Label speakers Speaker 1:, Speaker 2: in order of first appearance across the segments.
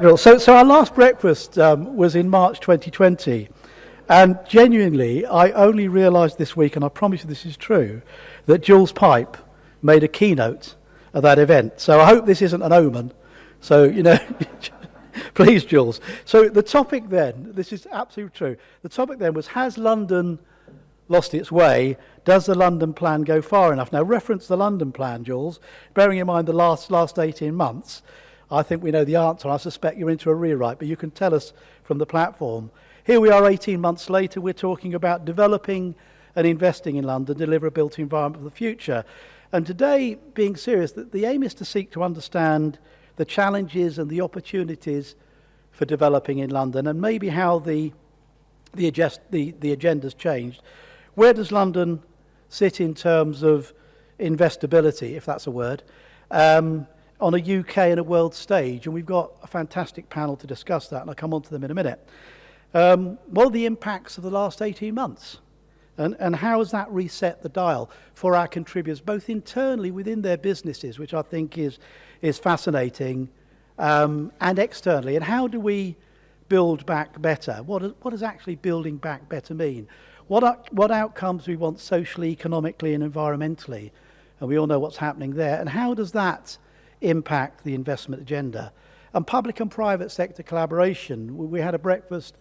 Speaker 1: So our last breakfast was in March 2020, and genuinely, I only realised this week, and I promise you this is true, that Jules Pipe made a keynote at that event. So I hope this isn't an omen. So, please, Jules. So the topic then, this is absolutely true, the topic then was, has London lost its way? Does the London plan go far enough? Now, reference the London plan, Jules, bearing in mind the last 18 months, I think we know the answer. I suspect you're into a rewrite, but you can tell us from the platform. Here we are 18 months later, we're talking about developing and investing in London, deliver a built environment for the future. And today, being serious, the aim is to seek to understand the challenges and the opportunities for developing in London, and maybe how the agenda's changed. Where does London sit in terms of investability, if that's a word, on a UK and a world stage? And we've got a fantastic panel to discuss that, and I'll come on to them in a minute. What are the impacts of the last 18 months? And how has that reset the dial for our contributors, both internally within their businesses, which I think is fascinating, and externally? And how do we build back better? What does actually building back better mean? What outcomes we want socially, economically, and environmentally? And we all know what's happening there. And how does that impact the investment agenda? And public and private sector collaboration. We had a breakfast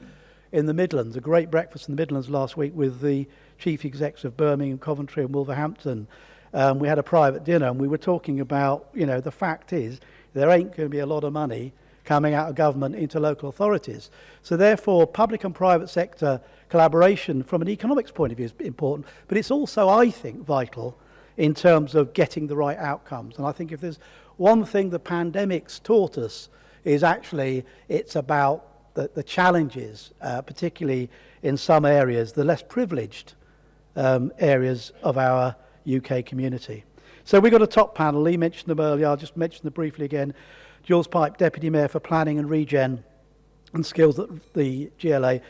Speaker 1: in the Midlands, a great breakfast in the Midlands last week with the chief execs of Birmingham, Coventry and Wolverhampton. We had a private dinner, and we were talking about, the fact is there ain't going to be a lot of money coming out of government into local authorities. So therefore, public and private sector collaboration from an economics point of view is important, but it's also, I think, vital in terms of getting the right outcomes. And I think if there's one thing the pandemic's taught us, is actually it's about the challenges, particularly in some areas, the less privileged areas of our UK community. So we've got a top panel. Lee mentioned them earlier. I'll just mention them briefly again. Jules Pipe, Deputy Mayor for Planning and Regen and Skills at the GLA.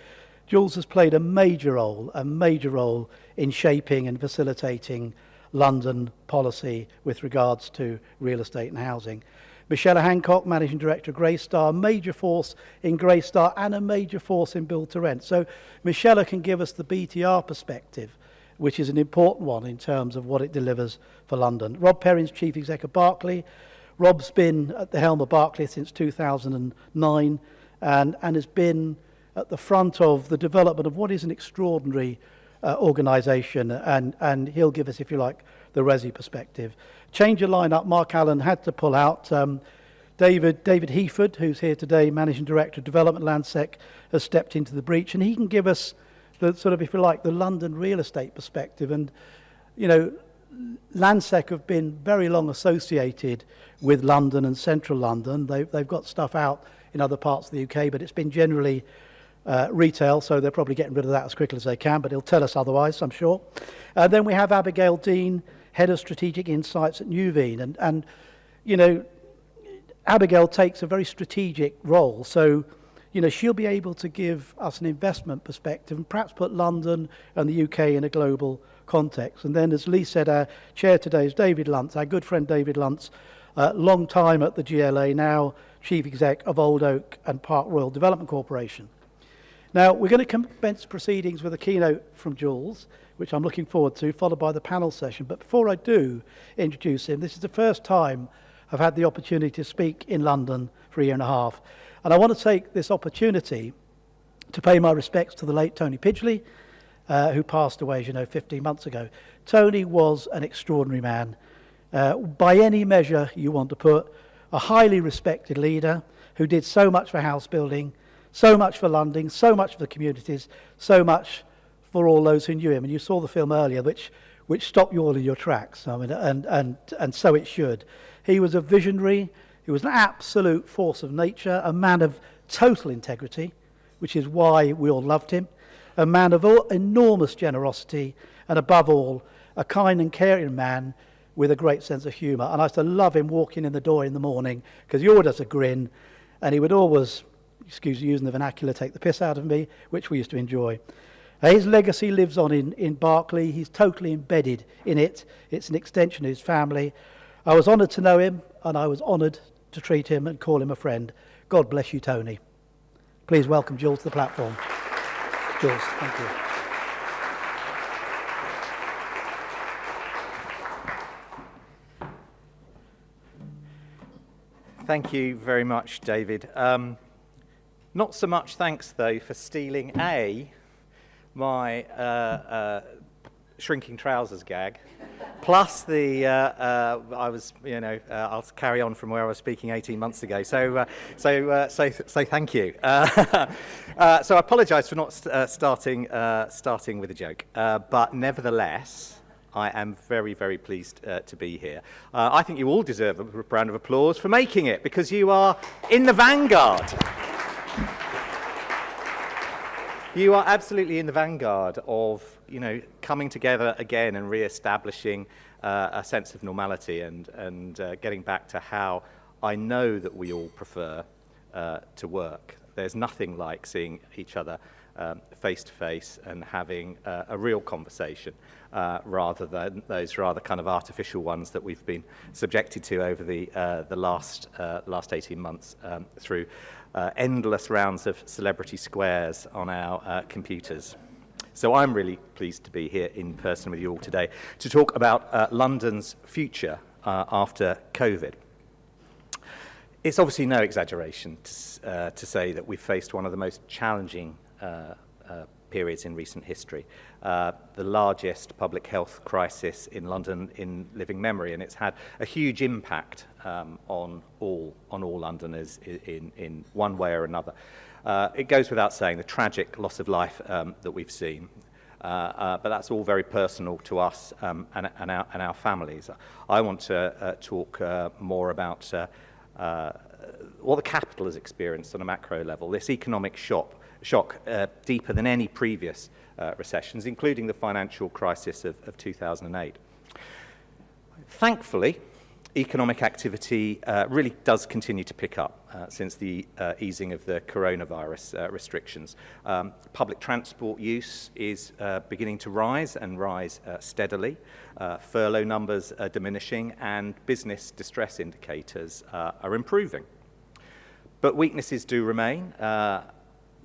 Speaker 1: Jules has played a major role in shaping and facilitating London policy with regards to real estate and housing. Michelle Hancock, Managing Director of Greystar, a major force in Greystar and a major force in Build to Rent. So Michelle can give us the BTR perspective, which is an important one in terms of what it delivers for London. Rob Perrins, Chief Exec of Berkeley. Rob's been at the helm of Berkeley since 2009 and has been at the front of the development of what is an extraordinary organisation, and he'll give us, if you like, the Resi perspective. Change of lineup, Mark Allen had to pull out. David Heaford, who's here today, Managing Director of Development Landsec, has stepped into the breach, and he can give us the sort of, if you like, the London real estate perspective. And, Landsec have been very long associated with London and central London. They've got stuff out in other parts of the UK, but it's been generally retail, so they're probably getting rid of that as quickly as they can, but he'll tell us otherwise, I'm sure. Then we have Abigail Dean, Head of Strategic Insights at Nuveen, and Abigail takes a very strategic role, so she'll be able to give us an investment perspective and perhaps put London and the UK in a global context. And then, as Lee said, our chair today is David Luntz, our good friend David Luntz, long time at the GLA, now Chief Exec of Old Oak and Park Royal Development Corporation. Now, we're going to commence proceedings with a keynote from Jules, which I'm looking forward to, followed by the panel session. But before I do introduce him, this is the first time I've had the opportunity to speak in London for a year and a half. And I want to take this opportunity to pay my respects to the late Tony Pidgley, who passed away, 15 months ago. Tony was an extraordinary man. By any measure you want to put, a highly respected leader who did so much for house building, so much for London, so much for the communities, so much for all those who knew him. And you saw the film earlier, which stopped you all in your tracks. I mean, and so it should. He was a visionary. He was an absolute force of nature, a man of total integrity, which is why we all loved him, a man of enormous generosity, and above all, a kind and caring man with a great sense of humour. And I used to love him walking in the door in the morning, because he always has a grin, and he would always, excuse using the vernacular, take the piss out of me, which we used to enjoy. His legacy lives on in Berkeley. He's totally embedded in it. It's an extension of his family. I was honoured to know him, and I was honoured to treat him and call him a friend. God bless you, Tony. Please welcome Jules to the platform. Jules, thank you.
Speaker 2: Thank you very much, David. Not so much thanks, though, for stealing my shrinking trousers gag, plus the I'll carry on from where I was speaking 18 months ago. So thank you. So I apologise for not starting with a joke, but nevertheless, I am very, very pleased to be here. I think you all deserve a round of applause for making it, because you are in the vanguard. You are absolutely in the vanguard of, coming together again and re-establishing a sense of normality and getting back to how I know that we all prefer to work. There's nothing like seeing each other face to face and having a real conversation rather than those rather kind of artificial ones that we've been subjected to over the last 18 months through endless rounds of celebrity squares on our computers. So I'm really pleased to be here in person with you all today to talk about London's future after COVID. It's obviously no exaggeration to say that we've faced one of the most challenging periods in recent history, the largest public health crisis in London in living memory, and it's had a huge impact on all Londoners in one way or another. It goes without saying the tragic loss of life that we've seen, but that's all very personal to us and our families. I want to talk more about what the capital has experienced on a macro level, this economic shock deeper than any previous recessions, including the financial crisis of 2008. Thankfully, economic activity really does continue to pick up since the easing of the coronavirus restrictions. Public transport use is beginning to rise and rise steadily. Furlough numbers are diminishing, and business distress indicators are improving. But weaknesses do remain.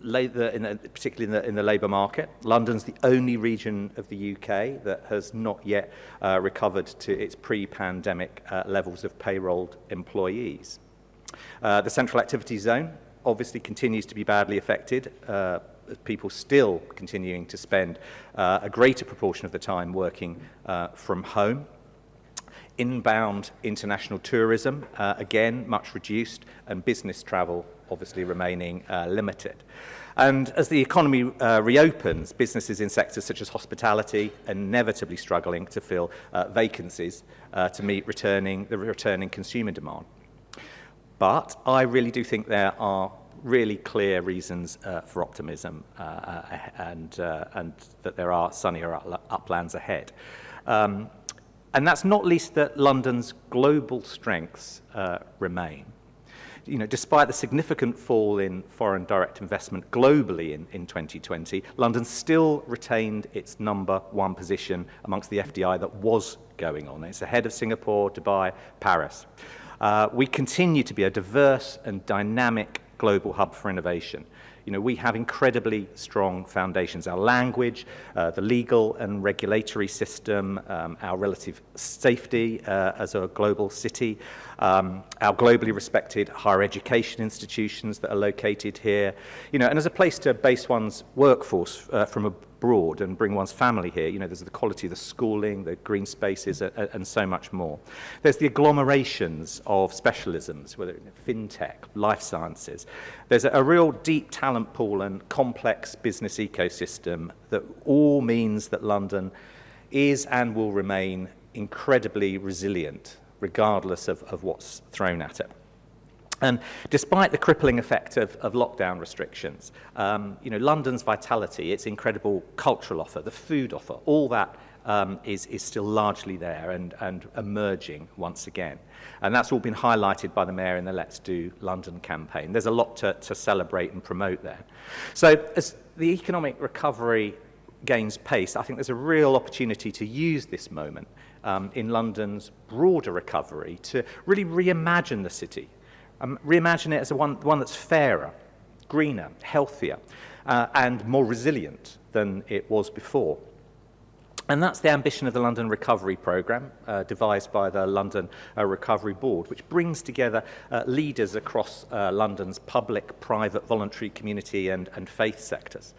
Speaker 2: Particularly in the labour market. London's the only region of the UK that has not yet recovered to its pre-pandemic levels of payrolled employees. The central activity zone obviously continues to be badly affected, people still continuing to spend a greater proportion of the time working from home. Inbound international tourism, again, much reduced, and business travel obviously remaining limited. And as the economy reopens, businesses in sectors such as hospitality are inevitably struggling to fill vacancies to meet the returning consumer demand. But I really do think there are really clear reasons for optimism and that there are sunnier uplands ahead. And that's not least that London's global strengths remain. Despite the significant fall in foreign direct investment globally in 2020, London still retained its number one position amongst the FDI that was going on. It's ahead of Singapore, Dubai, Paris. We continue to be a diverse and dynamic global hub for innovation. We have incredibly strong foundations. Our language, the legal and regulatory system, our relative safety as a global city, our globally respected higher education institutions that are located here, and as a place to base one's workforce from abroad and bring one's family here. There's the quality of the schooling, the green spaces, and so much more. There's the agglomerations of specialisms, whether fintech, life sciences. There's a real deep talent pool and complex business ecosystem that all means that London is and will remain incredibly resilient, regardless of what's thrown at it. And despite the crippling effect of lockdown restrictions, London's vitality, its incredible cultural offer, the food offer, all that is still largely there and emerging once again. And that's all been highlighted by the Mayor in the Let's Do London campaign. There's a lot to celebrate and promote there. So as the economic recovery gains pace, I think there's a real opportunity to use this moment in London's broader recovery to really reimagine the city, Reimagine it as one that's fairer, greener, healthier, and more resilient than it was before. And that's the ambition of the London Recovery Programme, devised by the London Recovery Board, which brings together leaders across London's public, private, voluntary, community and faith sectors.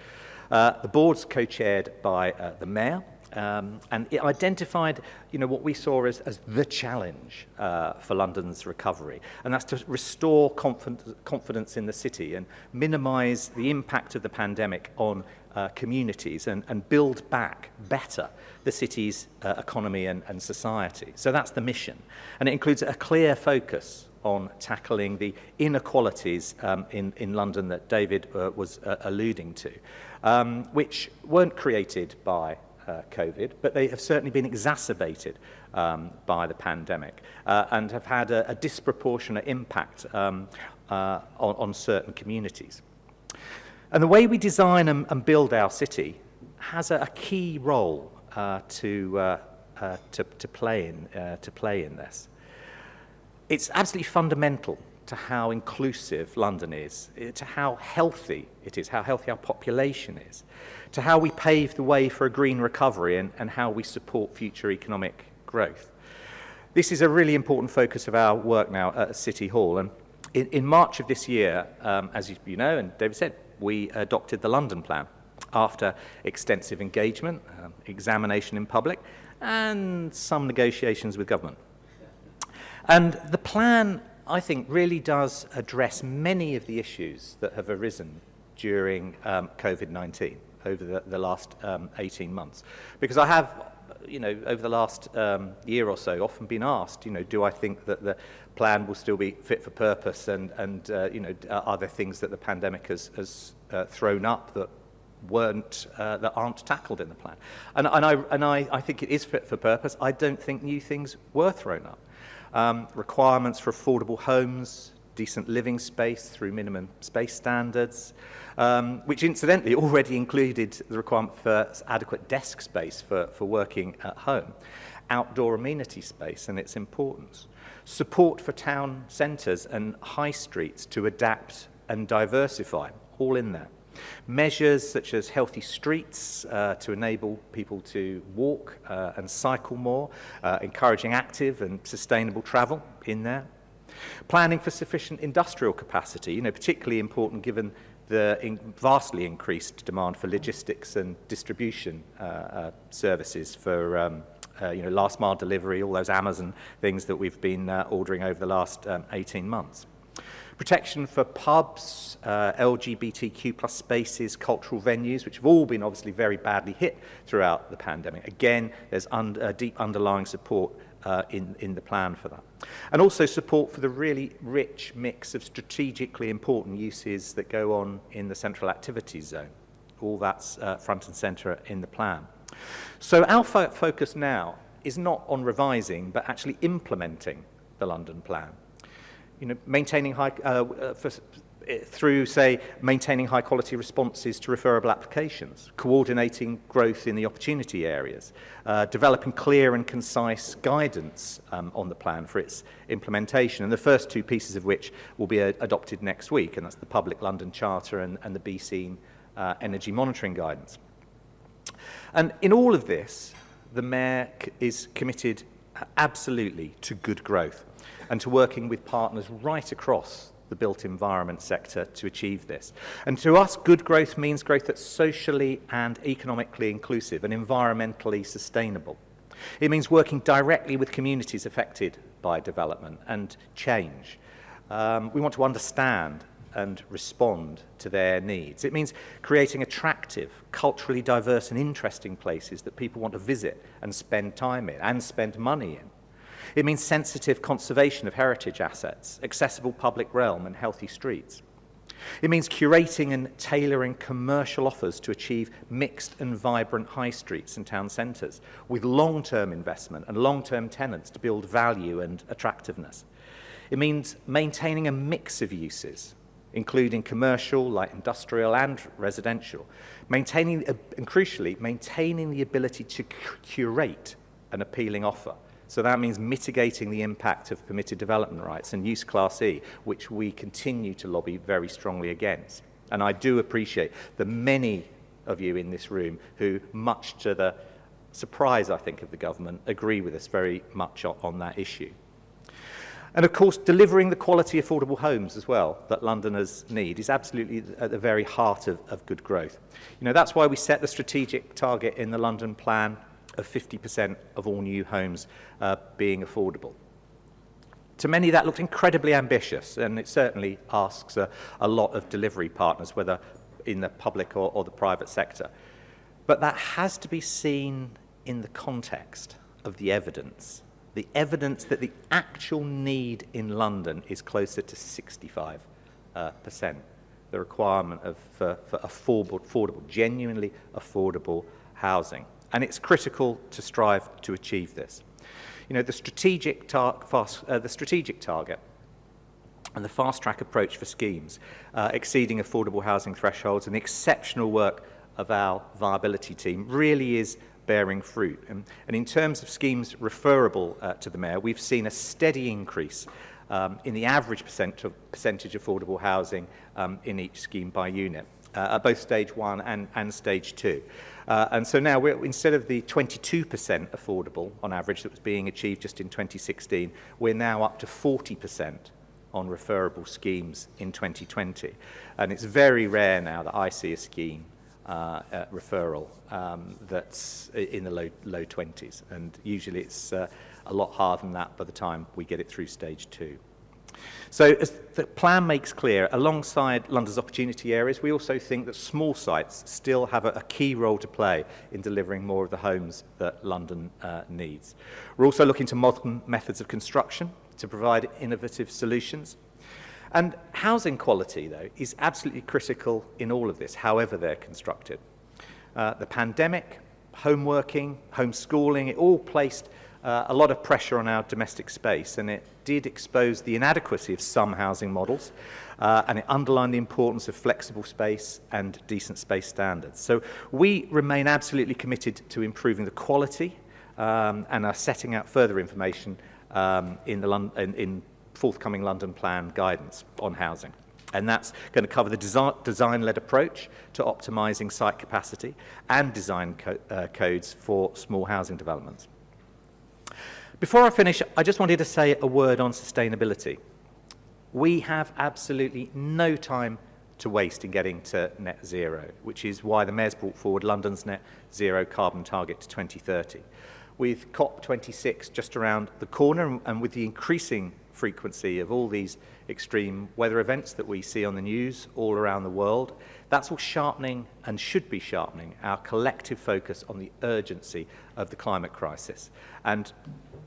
Speaker 2: The board's co-chaired by the Mayor, and it identified what we saw as the challenge for London's recovery, and that's to restore confidence in the city and minimise the impact of the pandemic on communities and build back better the city's economy and society. So that's the mission. And it includes a clear focus on tackling the inequalities in London that David was alluding to, which weren't created by COVID, but they have certainly been exacerbated by the pandemic and have had a disproportionate impact on certain communities. And the way we design and build our city has a key role to play in this. It's absolutely fundamental to how inclusive London is, to how healthy it is, how healthy our population is, to how we pave the way for a green recovery and how we support future economic growth. This is a really important focus of our work now at City Hall. And in March of this year, as you know, and David said, we adopted the London Plan after extensive engagement, examination in public, and some negotiations with government. And the plan, I think, really does address many of the issues that have arisen during COVID-19 over the last 18 months. Because I have, over the last year or so, often been asked, do I think that the plan will still be fit for purpose, and are there things that the pandemic has thrown up that aren't tackled in the plan? And I think it is fit for purpose. I don't think new things were thrown up. Requirements for affordable homes, decent living space through minimum space standards, which incidentally already included the requirement for adequate desk space for working at home, outdoor amenity space and its importance, support for town centres and high streets to adapt and diversify, all in there. Measures such as healthy streets to enable people to walk and cycle more, encouraging active and sustainable travel in there. Planning for sufficient industrial capacity, particularly important given the vastly increased demand for logistics and distribution services for last mile delivery, all those Amazon things that we've been ordering over the last 18 months. Protection for pubs, LGBTQ plus spaces, cultural venues, which have all been obviously very badly hit throughout the pandemic. Again, there's deep underlying support in the plan for that. And also support for the really rich mix of strategically important uses that go on in the central activities zone. All that's front and centre in the plan. So our focus now is not on revising, but actually implementing the London plan. Maintaining maintaining high quality responses to referable applications, coordinating growth in the opportunity areas, developing clear and concise guidance on the plan for its implementation, and the first two pieces of which will be adopted next week, and that's the Public London Charter and the BC Energy Monitoring Guidance. And in all of this, the Mayor is committed absolutely to good growth and to working with partners right across the built environment sector to achieve this. And to us, good growth means growth that's socially and economically inclusive and environmentally sustainable. It means working directly with communities affected by development and change. We want to understand and respond to their needs. It means creating attractive, culturally diverse and interesting places that people want to visit and spend time in and spend money in. It means sensitive conservation of heritage assets, accessible public realm and healthy streets. It means curating and tailoring commercial offers to achieve mixed and vibrant high streets and town centres with long-term investment and long-term tenants to build value and attractiveness. It means maintaining a mix of uses, including commercial, light industrial and residential, maintaining and crucially, maintaining the ability to curate an appealing offer So that means mitigating the impact of permitted development rights and use Class E, which we continue to lobby very strongly against. And I do appreciate the many of you in this room who, much to the surprise, I think, of the government, agree with us very much on that issue. And of course, delivering the quality affordable homes as well that Londoners need is absolutely at the very heart of good growth. You know, that's why we set the strategic target in the London plan of 50% of all new homes being affordable. To many, that looked incredibly ambitious, and it certainly asks a lot of delivery partners, whether in the public or the private sector. But that has to be seen in the context of the evidence that the actual need in London is closer to 65%, the requirement for affordable, genuinely affordable housing. And it's critical to strive to achieve this. You know, the strategic target and the fast-track approach for schemes exceeding affordable housing thresholds and the exceptional work of our viability team really is bearing fruit. And in terms of schemes referable to the Mayor, we've seen a steady increase in the average percentage affordable housing in each scheme by unit, at both stage 1 and stage 2. And so now, instead of the 22% affordable on average that was being achieved just in 2016, we're now up to 40% on referable schemes in 2020. And it's very rare now that I see a scheme referral that's in the low 20s. And usually it's a lot harder than that by the time we get it through stage 2. So as the plan makes clear, alongside London's opportunity areas, we also think that small sites still have a key role to play in delivering more of the homes that London needs. We're also looking to modern methods of construction to provide innovative solutions. And housing quality, though, is absolutely critical in all of this, however they're constructed. The pandemic, home working, homeschooling, it all placed a lot of pressure on our domestic space, and it did expose the inadequacy of some housing models, and it underlined the importance of flexible space and decent space standards. So we remain absolutely committed to improving the quality and are setting out further information in forthcoming London Plan guidance on housing. And that's going to cover the design-led approach to optimising site capacity and design codes for small housing developments. Before I finish, I just wanted to say a word on sustainability. We have absolutely no time to waste in getting to net zero, which is why the Mayor's brought forward London's net zero carbon target to 2030. With COP26 just around the corner, and with the increasing frequency of all these extreme weather events that we see on the news all around the world, that's all sharpening and should be sharpening our collective focus on the urgency of the climate crisis. And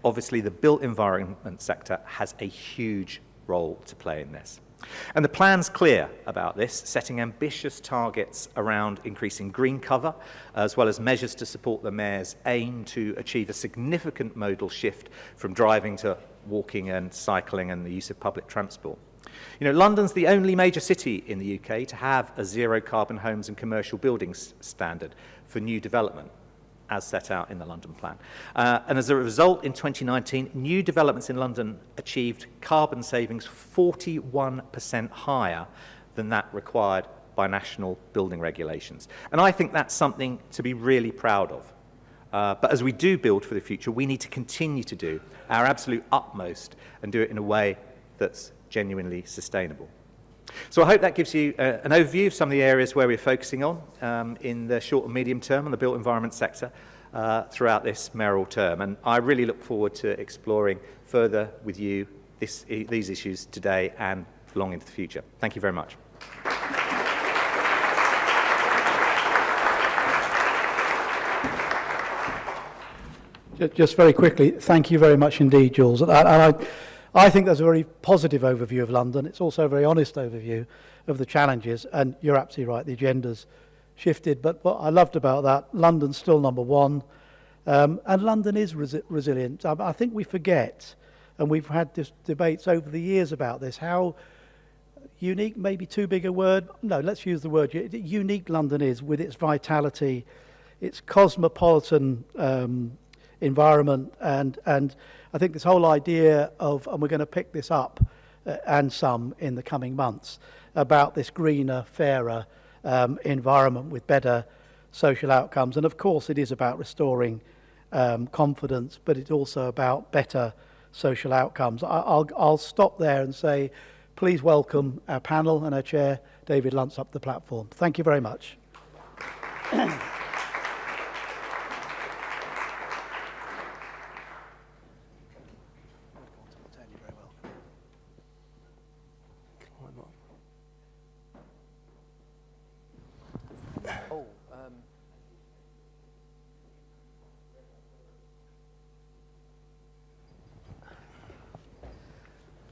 Speaker 2: obviously the built environment sector has a huge role to play in this. And the plan's clear about this, setting ambitious targets around increasing green cover, as well as measures to support the Mayor's aim to achieve a significant modal shift from driving to walking and cycling and the use of public transport. You know, London's the only major city in the UK to have a zero carbon homes and commercial buildings standard for new development, as set out in the London Plan. And as a result, in 2019, new developments in London achieved carbon savings 41% higher than that required by national building regulations. And I think that's something to be really proud of. But as we do build for the future, we need to continue to do our absolute utmost and do it in a way that's genuinely sustainable. So I hope that gives you an overview of some of the areas where we're focusing on in the short and medium term on the built environment sector throughout this mayoral term. And I really look forward to exploring further with you these issues today and long into the future. Thank you very much.
Speaker 1: Just very quickly, thank you very much indeed, Jules. And I think that's a very positive overview of London. It's also a very honest overview of the challenges, and you're absolutely right, the agenda's shifted. But what I loved about that, London's still number one, and London is resilient. I think we forget, and we've had debates over the years about this, how unique, maybe too big a word, no, let's use the word, unique London is with its vitality, its cosmopolitan environment. And I think this whole idea of, and we're going to pick this up and some in the coming months, about this greener, fairer environment with better social outcomes. And of course it is about restoring confidence, but it's also about better social outcomes. I'll stop there and say, please welcome our panel and our chair, David Luntz, up the platform. Thank you very much.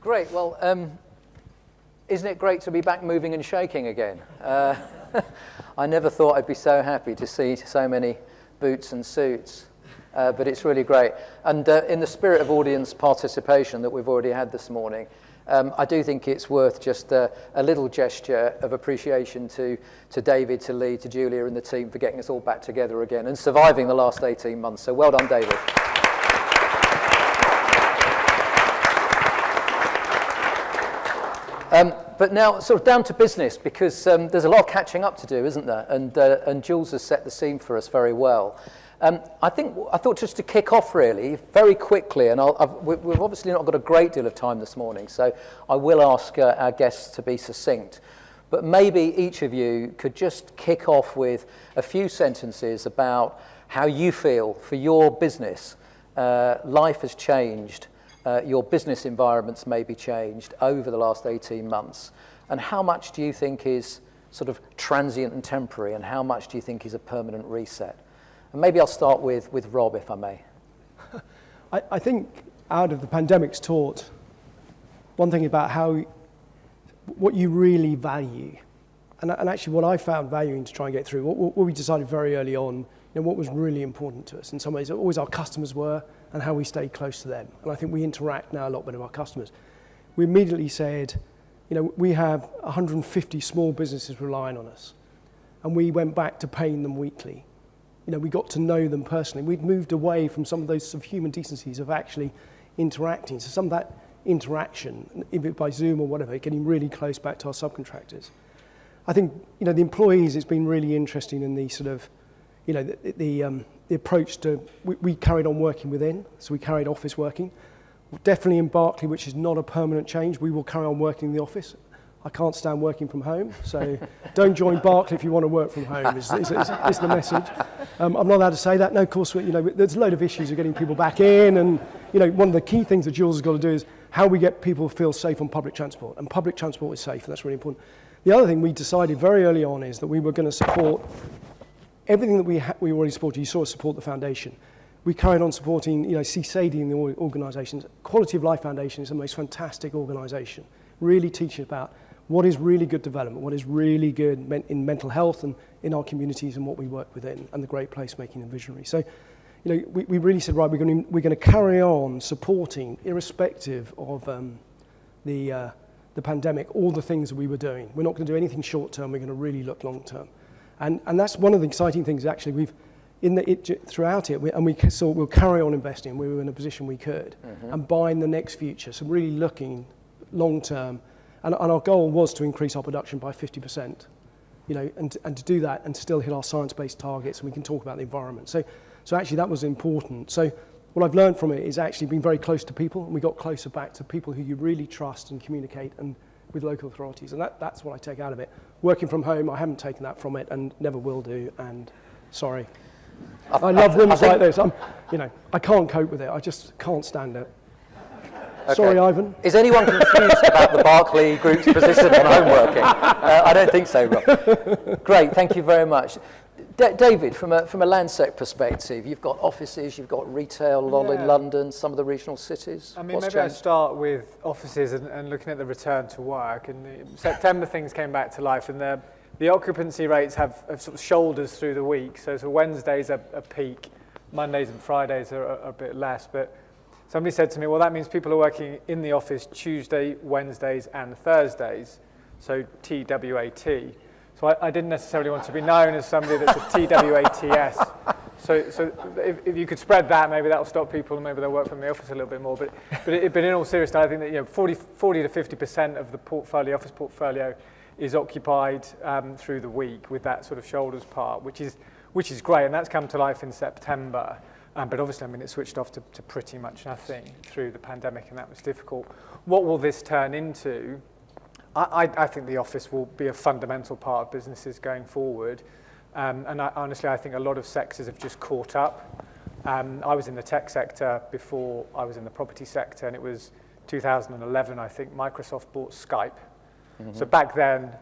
Speaker 3: Great. Well, isn't it great to be back moving and shaking again? I never thought I'd be so happy to see so many boots and suits, but it's really great. And in the spirit of audience participation that we've already had this morning, I do think it's worth just a little gesture of appreciation to David, to Lee, to Julia and the team for getting us all back together again and surviving the last 18 months. So well done, David. But now, sort of down to business, because there's a lot of catching up to do, isn't there? And Jules has set the scene for us very well. I thought just to kick off really, very quickly, and we've obviously not got a great deal of time this morning, so I will ask our guests to be succinct. But maybe each of you could just kick off with a few sentences about how you feel for your business. Life has changed. Your business environments may be changed over the last 18 months. And how much do you think is sort of transient and temporary, and how much do you think is a permanent reset? And maybe I'll start with Rob, if I may.
Speaker 4: I think out of the pandemic's taught one thing about what you really value. And actually what I found valuing to try and get through, what we decided very early on, what was really important to us. In some ways, always our customers were, and how we stay close to them. And I think we interact now a lot better with our customers. We immediately said, we have 150 small businesses relying on us. And we went back to paying them weekly. We got to know them personally. We'd moved away from some of those sort of human decencies of actually interacting. So some of that interaction, if it by Zoom or whatever, getting really close back to our subcontractors. I think, the employees, it's been really interesting in the sort of, the approach to, we carried on working within, so we carried office working. Definitely in Berkeley, which is not a permanent change, we will carry on working in the office. I can't stand working from home, so don't join Berkeley if you want to work from home, is the message. I'm not allowed to say that. No, of course, there's a load of issues of getting people back in, and one of the key things that Jules has got to do is how we get people to feel safe on public transport, and public transport is safe, and that's really important. The other thing we decided very early on is that we were going to support everything that we already supported. You saw us support the foundation. We carried on supporting, CSAID in the organisations. Quality of Life Foundation is the most fantastic organisation, really teaching about what is really good development, what is really good in mental health and in our communities and what we work within, and the great placemaking and visionary. So, we really said, right, we're going to carry on supporting, irrespective of the pandemic, all the things that we were doing. We're not going to do anything short term. We're going to really look long term. And that's one of the exciting things, actually, throughout it, we saw we'll carry on investing. We were in a position we could, and buying the next future, so really looking long term. And our goal was to increase our production by 50%, and to do that and still hit our science-based targets, and we can talk about the environment. So actually that was important. So what I've learned from it is actually being very close to people, and we got closer back to people who you really trust and communicate and with local authorities, and that's what I take out of it. Working from home, I haven't taken that from it and never will do, and sorry. I love rooms like this. I can't cope with it. I just can't stand it. Okay. Sorry, Ivan.
Speaker 3: Is anyone confused about the Berkeley Group's position on home working? I don't think so, Rob. Great, thank you very much. David, from a Landsec perspective, you've got offices, you've got retail, a lot in London, some of the regional cities.
Speaker 5: Maybe I'd start with offices and looking at the return to work. In September, things came back to life, and the occupancy rates have sort of shoulders through the week. So Wednesdays are a peak, Mondays and Fridays are a bit less. But somebody said to me, well, that means people are working in the office Tuesday, Wednesdays and Thursdays, so TWAT. So I didn't necessarily want to be known as somebody that's a TWATS So if you could spread that, maybe that'll stop people and maybe they'll work from the office a little bit more. But in all seriousness, I think that 40 to 50% of the office portfolio is occupied through the week with that sort of shoulders part, which is great, and that's come to life in September. But obviously, I mean, it switched off to pretty much nothing through the pandemic, and that was difficult. What will this turn into? I think the office will be a fundamental part of businesses going forward. And honestly, I think a lot of sectors have just caught up. I was in the tech sector before I was in the property sector, and it was 2011, I think, Microsoft bought Skype. Mm-hmm. So back then,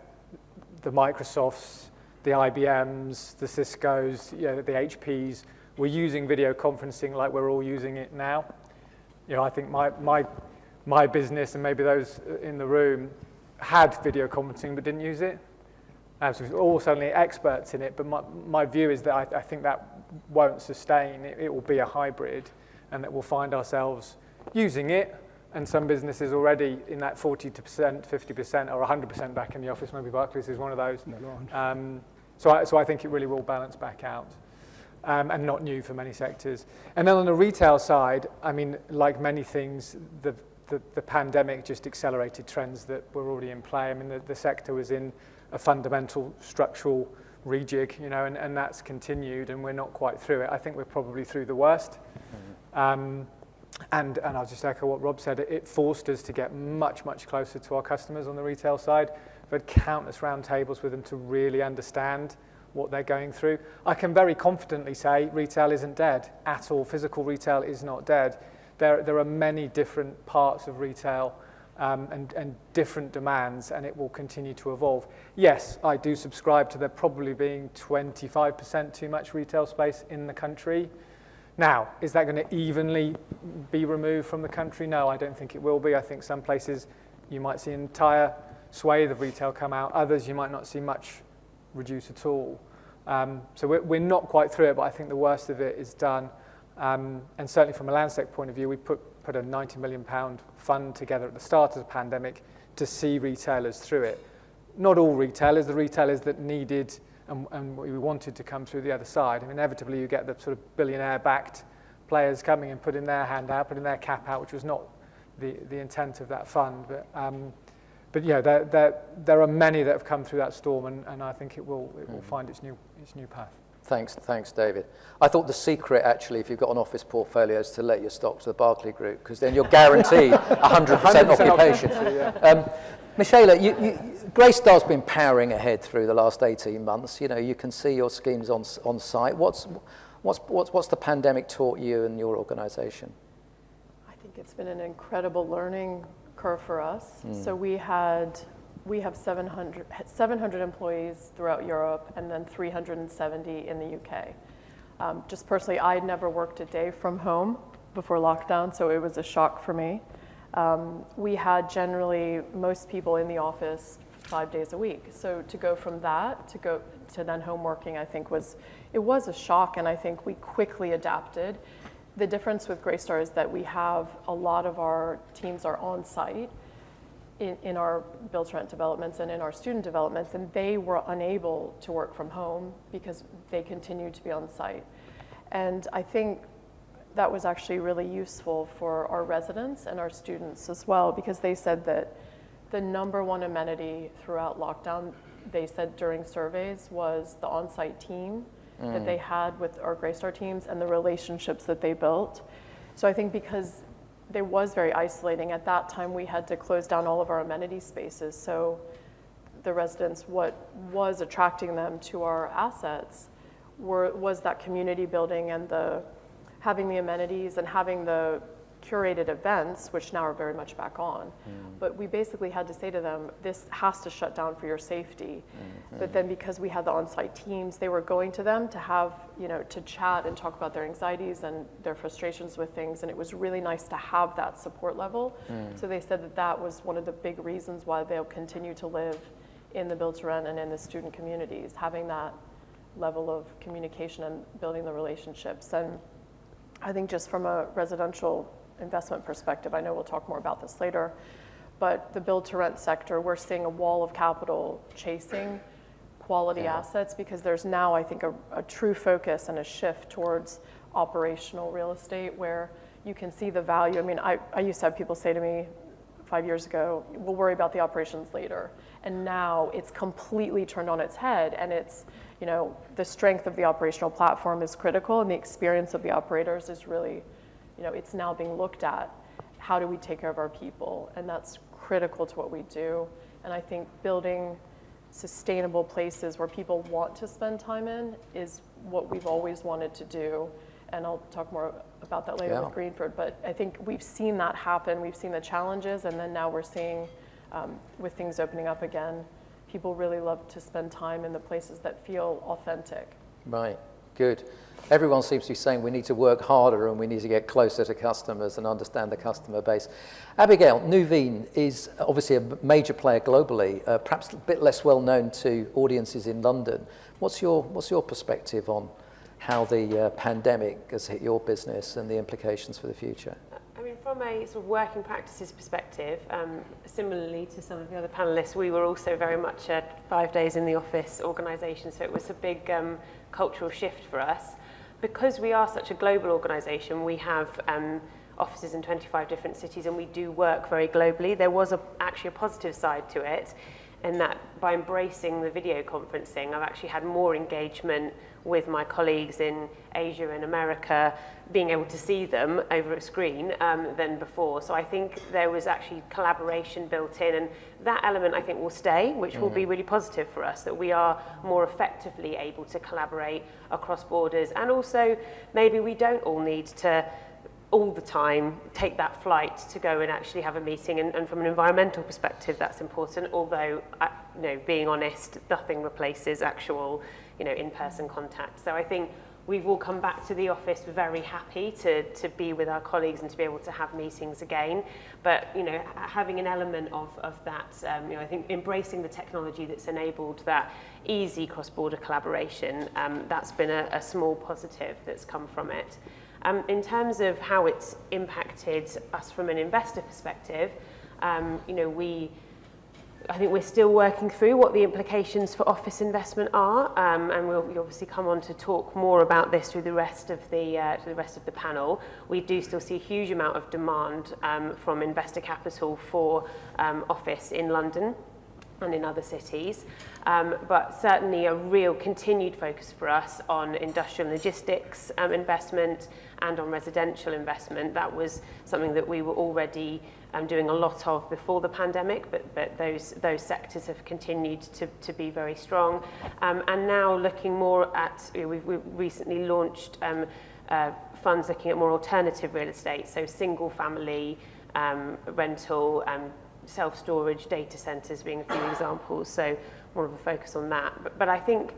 Speaker 5: the Microsofts, the IBMs, the Ciscos, the HPs were using video conferencing like we're all using it now. I think my business, and maybe those in the room, had video conferencing but didn't use it. So we're all suddenly experts in it, but my view is that I think that won't sustain. It will be a hybrid, and that we'll find ourselves using it, and some businesses already in that 40%, 50% or 100% back in the office. Maybe Barclays is one of those. So I think it really will balance back out, and not new for many sectors. And then on the retail side, I mean, like many things, the pandemic just accelerated trends that were already in play. I mean, the sector was in a fundamental structural rejig, and that's continued, and we're not quite through it. I think we're probably through the worst. And I'll just echo what Rob said. It forced us to get much, much closer to our customers on the retail side. We've had countless roundtables with them to really understand what they're going through. I can very confidently say retail isn't dead at all. Physical retail is not dead. There are many different parts of retail and different demands, and it will continue to evolve. Yes, I do subscribe to there probably being 25% too much retail space in the country. Now, is that going to evenly be removed from the country? No, I don't think it will be. I think some places you might see an entire swathe of retail come out. Others you might not see much reduce at all. So we're not quite through it, but I think the worst of it is done. And certainly from a Landsec point of view, we put a £90 million fund together at the start of the pandemic to see retailers through it. Not all retailers, the retailers that needed and we wanted to come through the other side. I mean, inevitably you get the sort of billionaire-backed players coming and putting their hand out, putting their cap out, which was not the intent of that fund. But there are many that have come through that storm, and I think it will find its new path.
Speaker 3: Thanks, David. I thought the secret, actually, if you've got an office portfolio, is to let your stock to the Barclay Group, because then you're guaranteed 100% occupation. Yeah. Michela, Greystar's been powering ahead through the last 18 months. You can see your schemes on site. What's the pandemic taught you and your organisation?
Speaker 6: I think it's been an incredible learning curve for us. So we have 700 employees throughout Europe, and then 370 in the UK. Just personally, I'd never worked a day from home before lockdown, so it was a shock for me. We had generally most people in the office 5 days a week. So to go from that to then home working, I think was a shock, and I think we quickly adapted. The difference with Greystar is that we have a lot of our teams are on site in our build-to-rent developments and in our student developments, and they were unable to work from home because they continued to be on site. And I think that was actually really useful for our residents and our students as well, because they said that the number one amenity throughout lockdown, they said during surveys, was the on-site team that they had with our Greystar teams and the relationships that they built. So I think because it was very isolating, at that time we had to close down all of our amenity spaces. So the residents, what was attracting them to our assets was that community building and having the amenities and having the curated events, which now are very much back on. But we basically had to say to them, this has to shut down for your safety. But then because we had the on-site teams, they were going to them to have, to chat and talk about their anxieties and their frustrations with things. And it was really nice to have that support level. So they said that was one of the big reasons why they'll continue to live in the build-to-rent and in the student communities, having that level of communication and building the relationships. And I think just from a residential investment perspective, I know we'll talk more about this later, but the build to rent sector, we're seeing a wall of capital chasing quality assets, because there's now, I think, a true focus and a shift towards operational real estate where you can see the value. I mean, I used to have people say to me 5 years ago, we'll worry about the operations later. And now it's completely turned on its head, and it's, you know, the strength of the operational platform is critical, and the experience of the operators is really, you know, it's now being looked at. How do we take care of our people? And that's critical to what we do. And I think building sustainable places where people want to spend time in is what we've always wanted to do. And I'll talk more about that later with Greenford. But I think we've seen that happen. We've seen the challenges, and then now we're seeing, with things opening up again, people really love to spend time in the places that feel authentic.
Speaker 3: Right, good. Everyone seems to be saying we need to work harder and we need to get closer to customers and understand the customer base. Abigail, Nuveen is obviously a major player globally, perhaps a bit less well known to audiences in London. What's your perspective on how the pandemic has hit your business and the implications for the future?
Speaker 7: I mean, from a sort of working practices perspective, similarly to some of the other panellists, we were also very much a 5 days in the office organisation, so it was a big cultural shift for us. Because we are such a global organisation, we have offices in 25 different cities, and we do work very globally. There was actually a positive side to it, in that by embracing the video conferencing, I've actually had more engagement with my colleagues in Asia and America, being able to see them over a screen than before. So I think there was actually collaboration built in, and that element I think will stay, which will be really positive for us, that we are more effectively able to collaborate across borders. And also maybe we don't all need to all the time take that flight to go and actually have a meeting, and from an environmental perspective that's important, although you know, being honest, nothing replaces actual, you know, in-person contact. So I think we've all come back to the office very happy to be with our colleagues and to be able to have meetings again. But, you know, having an element of that, you know, I think embracing the technology that's enabled that easy cross-border collaboration, that's been a small positive that's come from it. In terms of how it's impacted us from an investor perspective, you know, I think we're still working through what the implications for office investment are, and we'll obviously come on to talk more about this through the rest of the panel. We do still see a huge amount of demand from investor capital for office in London and in other cities, but certainly a real continued focus for us on industrial logistics investment and on residential investment. That was something that we were already doing a lot of before the pandemic, but those sectors have continued to be very strong. And now looking more at, you know, we've recently launched funds looking at more alternative real estate, so single family rental, self-storage, data centres being a few examples, so more of a focus on that. But I think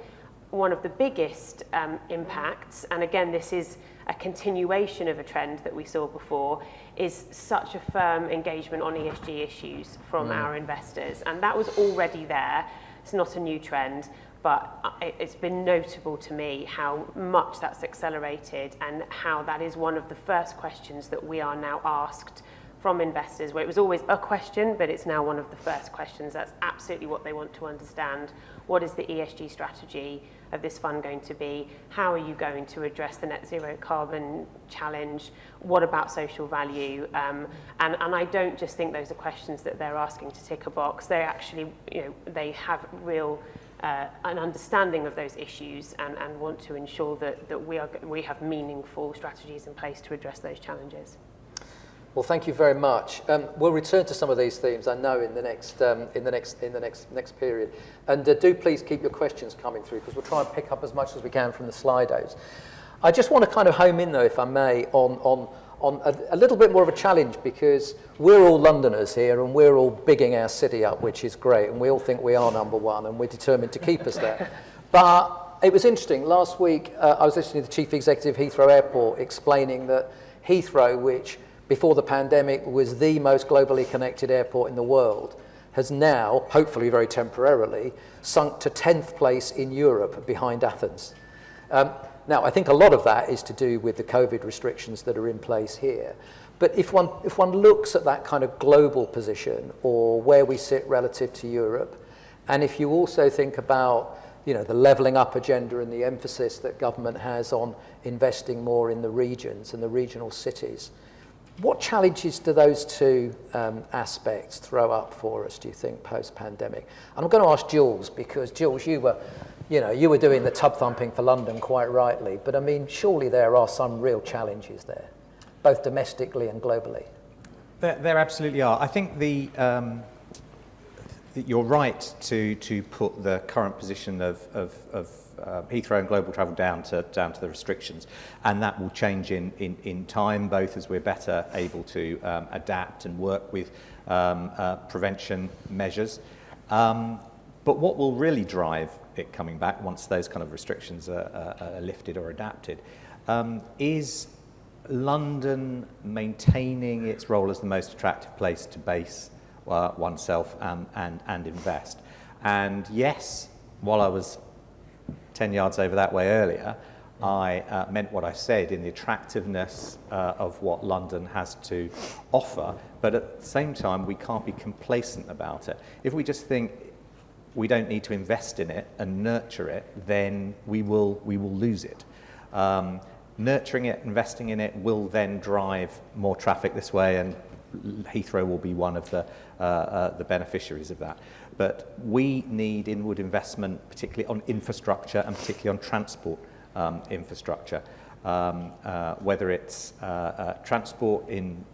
Speaker 7: one of the biggest impacts, and again this is a continuation of a trend that we saw before, is such a firm engagement on ESG issues from our investors, and that was already there. It's not a new trend, but it's been notable to me how much that's accelerated and how that is one of the first questions that we are now asked from investors, where it was always a question, but it's now one of the first questions. That's absolutely what they want to understand. What is the ESG strategy of this fund going to be? How are you going to address the net zero carbon challenge? What about social value? And I don't just think those are questions that they're asking to tick a box. They actually, you know, they have real an understanding of those issues and want to ensure that we have meaningful strategies in place to address those challenges.
Speaker 3: Well, thank you very much. We'll return to some of these themes, I know, in the next period. And do please keep your questions coming through, because we'll try and pick up as much as we can from the Slidos. I just want to kind of home in, though, if I may, on a little bit more of a challenge, because we're all Londoners here and we're all bigging our city up, which is great, and we all think we are number one and we're determined to keep us there. But it was interesting. Last week, I was listening to the Chief Executive of Heathrow Airport explaining that Heathrow, which before the pandemic was the most globally connected airport in the world, has now, hopefully very temporarily, sunk to 10th place in Europe behind Athens. Now, I think a lot of that is to do with the COVID restrictions that are in place here. But if one looks at that kind of global position, or where we sit relative to Europe, and if you also think about the levelling up agenda and the emphasis that government has on investing more in the regions and the regional cities. What challenges do those two aspects throw up for us, do you think, post-pandemic? And I'm going to ask Jules, because Jules, you were doing the tub thumping for London quite rightly, but I mean, surely there are some real challenges there, both domestically and globally.
Speaker 2: There absolutely are. I think you're right to put the current position of Heathrow and global travel down to the restrictions, and that will change in time, both as we're better able to adapt and work with prevention measures. But what will really drive it coming back once those kind of restrictions are lifted or adapted is London maintaining its role as the most attractive place to base oneself and invest. And yes, while I was 10 yards over that way earlier, I meant what I said in the attractiveness of what London has to offer, but at the same time we can't be complacent about it. If we just think we don't need to invest in it and nurture it, then we will lose it. Nurturing it, investing in it will then drive more traffic this way, and Heathrow will be one of the beneficiaries of that. But we need inward investment, particularly on infrastructure and particularly on transport infrastructure, whether it's transport in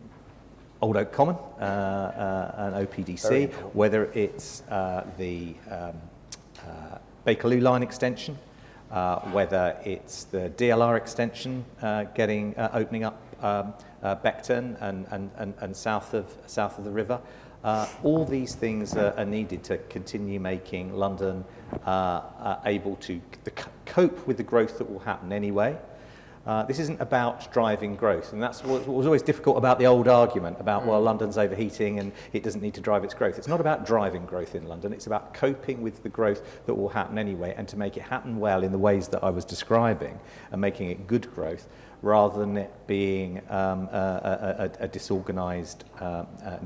Speaker 2: Old Oak Common and OPDC, whether it's the Bakerloo line extension, whether it's the DLR extension opening up Beckton and south of the river. All these things are needed to continue making London able to cope with the growth that will happen anyway. This isn't about driving growth, and that's what was always difficult about the old argument about, well, London's overheating and it doesn't need to drive its growth. It's not about driving growth in London, it's about coping with the growth that will happen anyway, and to make it happen well in the ways that I was describing and making it good growth, rather than it being a disorganised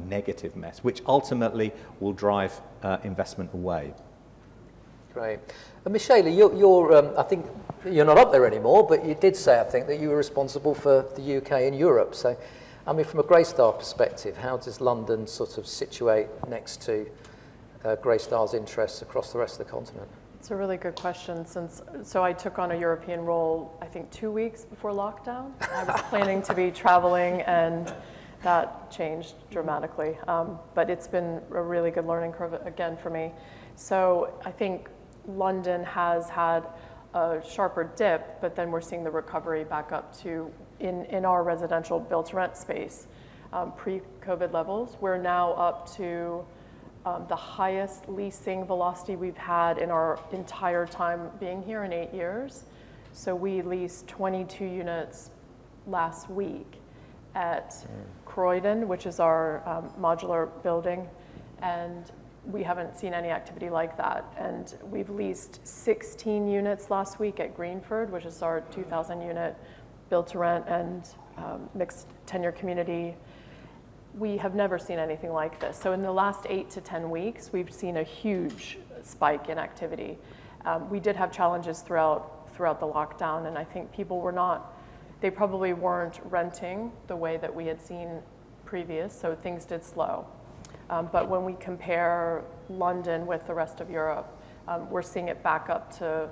Speaker 2: negative mess, which ultimately will drive investment away.
Speaker 3: Great. And Michele, you're I think you're not up there anymore, but you did say, I think, that you were responsible for the UK and Europe. So, I mean, from a Greystar perspective, how does London sort of situate next to Greystar's interests across the rest of the continent?
Speaker 6: It's a really good question. So I took on a European role, I think 2 weeks before lockdown. I was planning to be traveling, and that changed dramatically. But it's been a really good learning curve again for me. So I think London has had a sharper dip, but then we're seeing the recovery back up to, in our residential built-to-rent space, pre-COVID levels. We're now up to the highest leasing velocity we've had in our entire time being here in 8 years. So we leased 22 units last week at Croydon, which is our modular building, and we haven't seen any activity like that. And we've leased 16 units last week at Greenford, which is our 2,000 unit built to rent and mixed tenure community. We have never seen anything like this. So in the last 8 to 10 weeks, we've seen a huge spike in activity. We did have challenges throughout the lockdown, and I think people they probably weren't renting the way that we had seen previous, so things did slow. But when we compare London with the rest of Europe, we're seeing it back up to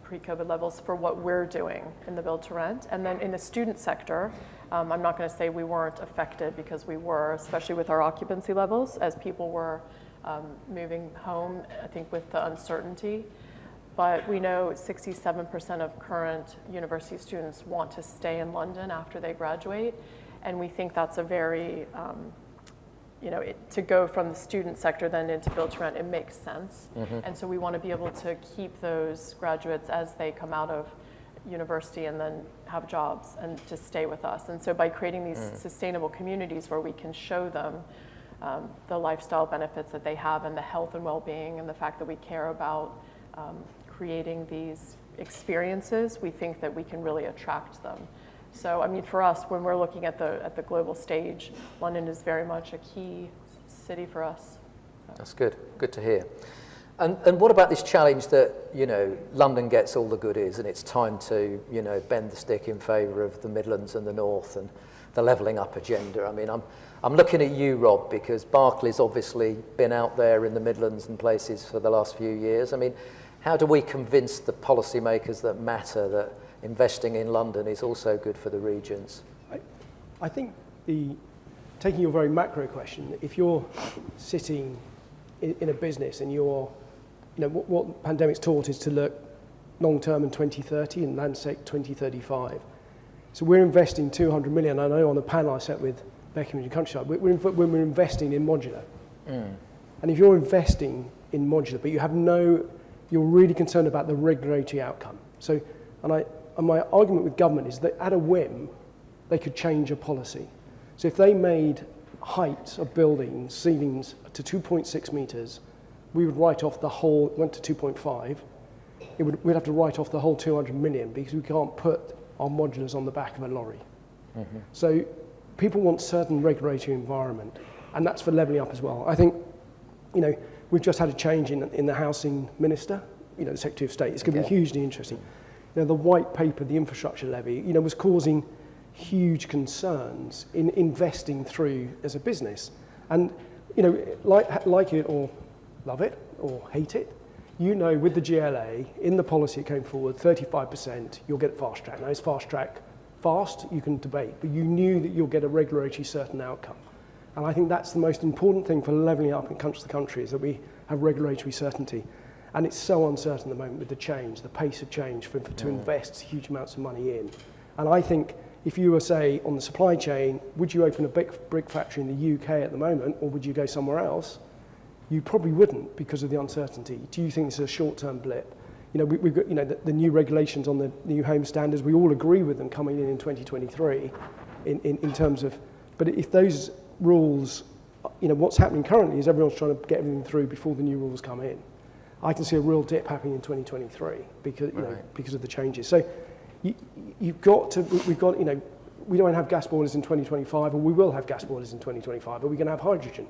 Speaker 6: pre-COVID levels for what we're doing in the build-to-rent. And then in the student sector, I'm not going to say we weren't affected, because we were, especially with our occupancy levels, as people were moving home, I think with the uncertainty. But we know 67% of current university students want to stay in London after they graduate. And we think that's a very to go from the student sector then into build-to-rent, it makes sense. Mm-hmm. And so we want to be able to keep those graduates as they come out of university and then have jobs and to stay with us. And so by creating these sustainable communities where we can show them the lifestyle benefits that they have and the health and well-being and the fact that we care about creating these experiences, we think that we can really attract them. So, I mean, for us, when we're looking at the global stage, London is very much a key city for us.
Speaker 3: That's good. Good to hear. And what about this challenge that, you know, London gets all the goodies and it's time to, you know, bend the stick in favour of the Midlands and the North and the levelling up agenda? I mean, I'm looking at you, Rob, because Barclays obviously been out there in the Midlands and places for the last few years. I mean, how do we convince the policymakers that matter that investing in London is also good for the regions?
Speaker 4: I think taking your very macro question, if you're sitting in a business and you're, you know, what the pandemic's taught is to look long term in 2030 and landscape 2035. So we're investing 200 million. I know on the panel I sat with Beckham and Countryside, we're investing in modular. And if you're investing in modular, but you're really concerned about the regulatory outcome. So, and my argument with government is that at a whim, they could change a policy. So if they made height of buildings, ceilings to 2.6 metres, we would write off the whole, went to 2.5, we'd have to write off the whole 200 million because we can't put our modulars on the back of a lorry. So people want certain regulatory environment, and that's for levelling up as well. I think, you know, we've just had a change in the housing minister, you know, the Secretary of State. It's going to be hugely interesting. You know, the white paper, the infrastructure levy, you know, was causing huge concerns in investing through as a business. And, you know, like it or love it or hate it, you know, with the GLA, in the policy it came forward, 35%, you'll get fast track. Now, is fast track fast? You can debate, but you knew that you'll get a regulatory certain outcome. And I think that's the most important thing for levelling up in country to country, is that we have regulatory certainty. And it's so uncertain at the moment with the change, the pace of change to invest huge amounts of money in. And I think if you were, say, on the supply chain, would you open a brick factory in the UK at the moment, or would you go somewhere else? You probably wouldn't because of the uncertainty. Do you think this is a short-term blip? You know, we've got, you know, the new regulations on the new home standards, we all agree with them coming in 2023 in terms of, but if those rules, you know, what's happening currently is everyone's trying to get everything through before the new rules come in. I can see a real dip happening in 2023 because, you know, because of the changes. So we've got, you know, we don't have gas boilers in 2025, or we will have gas boilers in 2025. Are we going to have hydrogen?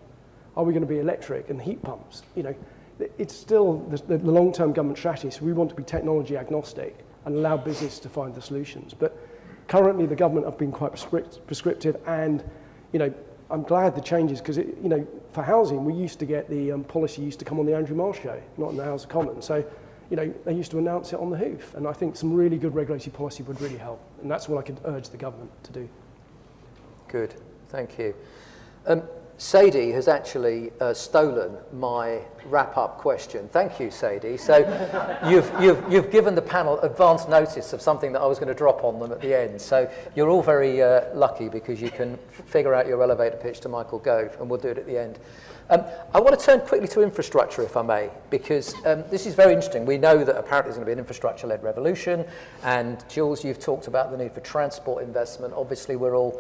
Speaker 4: Are we going to be electric and heat pumps? You know, it's still the long-term government strategy. So we want to be technology agnostic and allow business to find the solutions. But currently the government have been quite prescriptive, and, you know, I'm glad the changes, because, you know, for housing, we used to get the policy used to come on the Andrew Marr show, not in the House of Commons. So, you know, they used to announce it on the hoof, and I think some really good regulatory policy would really help, and that's what I could urge the government to do. Good, thank you. Sadie has actually stolen my wrap-up question. Thank you, Sadie. So you've given the panel advance notice of something that I was going to drop on them at the end. So you're all very lucky, because you can figure out your elevator pitch to Michael Gove, and we'll do it at the end. I want to turn quickly to infrastructure, if I may, because this is very interesting. We know that apparently there's going to be an infrastructure-led revolution, and Jules, you've talked about the need for transport investment. Obviously, we're all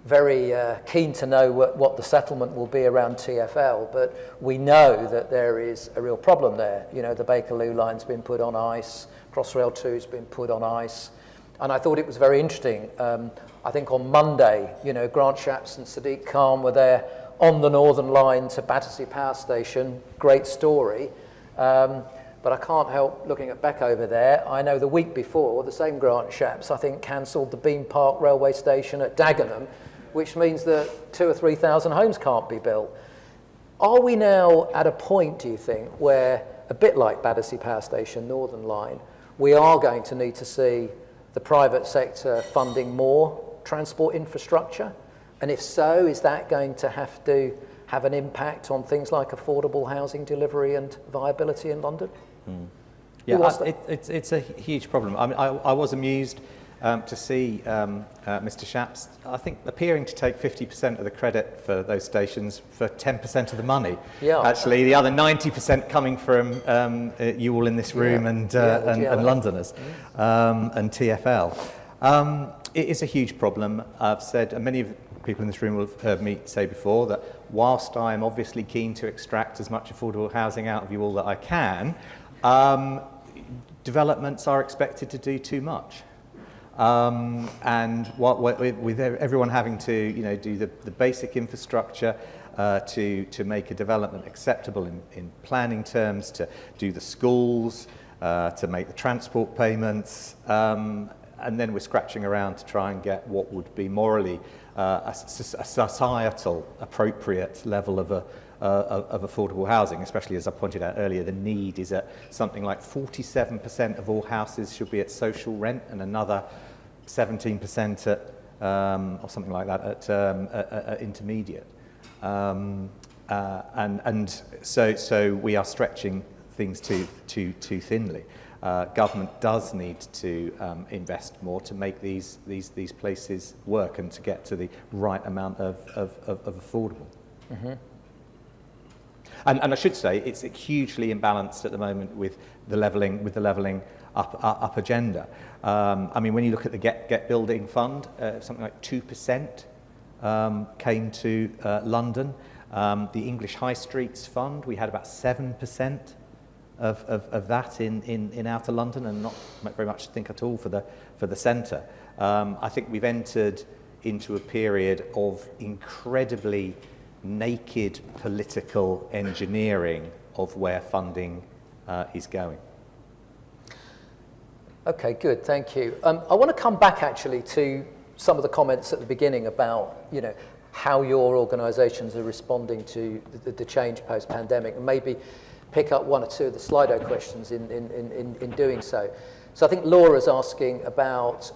Speaker 4: very keen to know what the settlement will be around TfL, but we know that there is a real problem there. You know, the Bakerloo line's been put on ice, Crossrail 2's been put on ice, and I thought it was very interesting. I think on Monday, you know, Grant Shapps and Sadiq Khan were there on the Northern Line to Battersea Power Station. Great story. But I can't help looking at Beck over there. I know the week before, the same Grant Shapps, I think, cancelled the Beam Park railway station at Dagenham, which means that 2,000 or 3,000 homes can't be built. Are we now at a point, do you think, where, a bit like Battersea Power Station, Northern Line, we are going to need to see the private sector funding more transport infrastructure? And if so, is that going to have an impact on things like affordable housing delivery and viability in London?
Speaker 2: Yeah, it's a huge problem. I mean, I was amused to see Mr. Shapps, I think, appearing to take 50% of the credit for those stations for 10% of the money. Yeah. Actually, the other 90% coming from you all in this room and Londoners and TfL. It is a huge problem. I've said, and many of the people in this room will have heard me say before, that whilst I am obviously keen to extract as much affordable housing out of you all that I can, developments are expected to do too much. And with everyone having to, you know, do the basic infrastructure, to make a development acceptable in planning terms, to do the schools, to make the transport payments, and then we're scratching around to try and get what would be morally a societal appropriate level of affordable housing, especially as I pointed out earlier, the need is at something like 47% of all houses should be at social rent and another 17% at, or something like that, at intermediate. And so we are stretching things too thinly. Government does need to invest more to make these places work and to get to the right amount of affordable. Mm-hmm. And I should say it's hugely imbalanced at the moment with the levelling up agenda. I mean, when you look at the Get Building Fund, something like 2% came to London. The English High Streets Fund, we had about 7% of that in outer London, and not very much, I think, at all for the centre. I think we've entered into a period of incredibly naked political engineering of where funding is going.
Speaker 3: Okay, good, thank you. I want to come back actually to some of the comments at the beginning about, you know, how your organisations are responding to the change post-pandemic, and maybe pick up one or two of the Slido questions in doing so. So I think Laura's asking about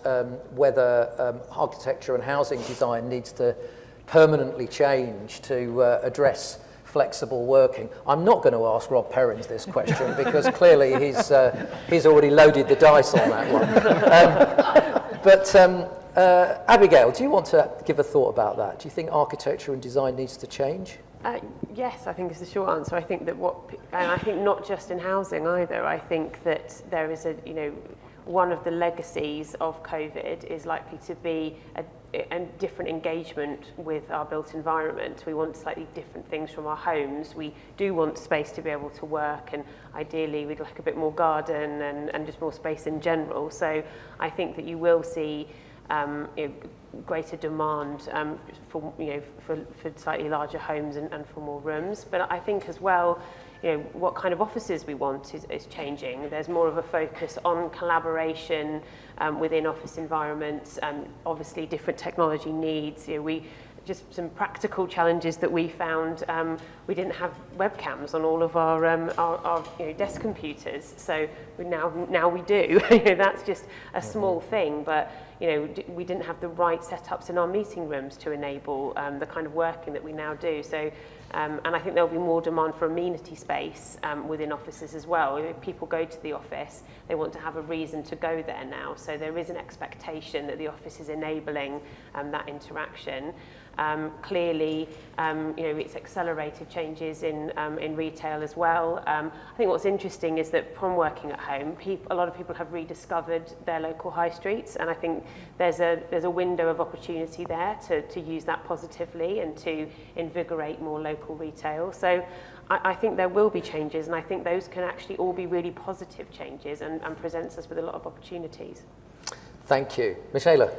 Speaker 3: whether architecture and housing design needs to permanently change to address flexible working. I'm not going to ask Rob Perrins this question because clearly he's already loaded the dice on that one. But Abigail, do you want to give a thought about that? Do you think architecture and design needs to change?
Speaker 7: Yes, I think is the short answer. I think that and I think not just in housing either. I think that there is one of the legacies of COVID is likely to be a different engagement with our built environment. We want slightly different things from our homes. We do want space to be able to work, and ideally we'd like a bit more garden and just more space in general. So I think that you will see greater demand for slightly larger homes and for more rooms. But I think as well, what kind of offices we want is changing. There's more of a focus on collaboration within office environments, obviously different technology needs. Just some practical challenges that we found. We didn't have webcams on all of our desk computers, so now we do. That's just a small thing, but we didn't have the right setups in our meeting rooms to enable the kind of working that we now do. So. And I think there'll be more demand for amenity space within offices as well. If people go to the office, they want to have a reason to go there now. So there is an expectation that the office is enabling that interaction. Clearly, it's accelerated changes in retail as well. I think what's interesting is that from working at home, a lot of people have rediscovered their local high streets, and I think there's a window of opportunity there to use that positively and to invigorate more local retail. So I think there will be changes, and I think those can actually all be really positive changes and presents us with a lot of opportunities.
Speaker 3: Thank you. Michaela?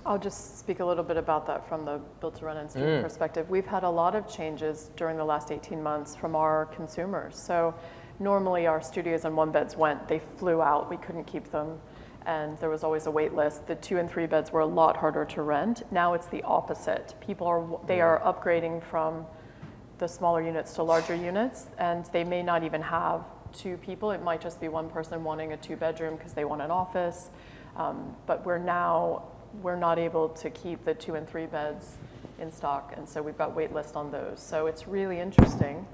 Speaker 6: I'll just speak a little bit about that from the Built to Run Institute perspective. We've had a lot of changes during the last 18 months from our consumers. So normally our studios and one beds they flew out, we couldn't keep them, and there was always a wait list. The 2 and 3 beds were a lot harder to rent. Now it's the opposite. People are upgrading from the smaller units to larger units, and they may not even have 2 people. It might just be one person wanting a 2-bedroom because they want an office. But we're not able to keep the 2 and 3 beds in stock, and so we've got wait lists on those. So it's really interesting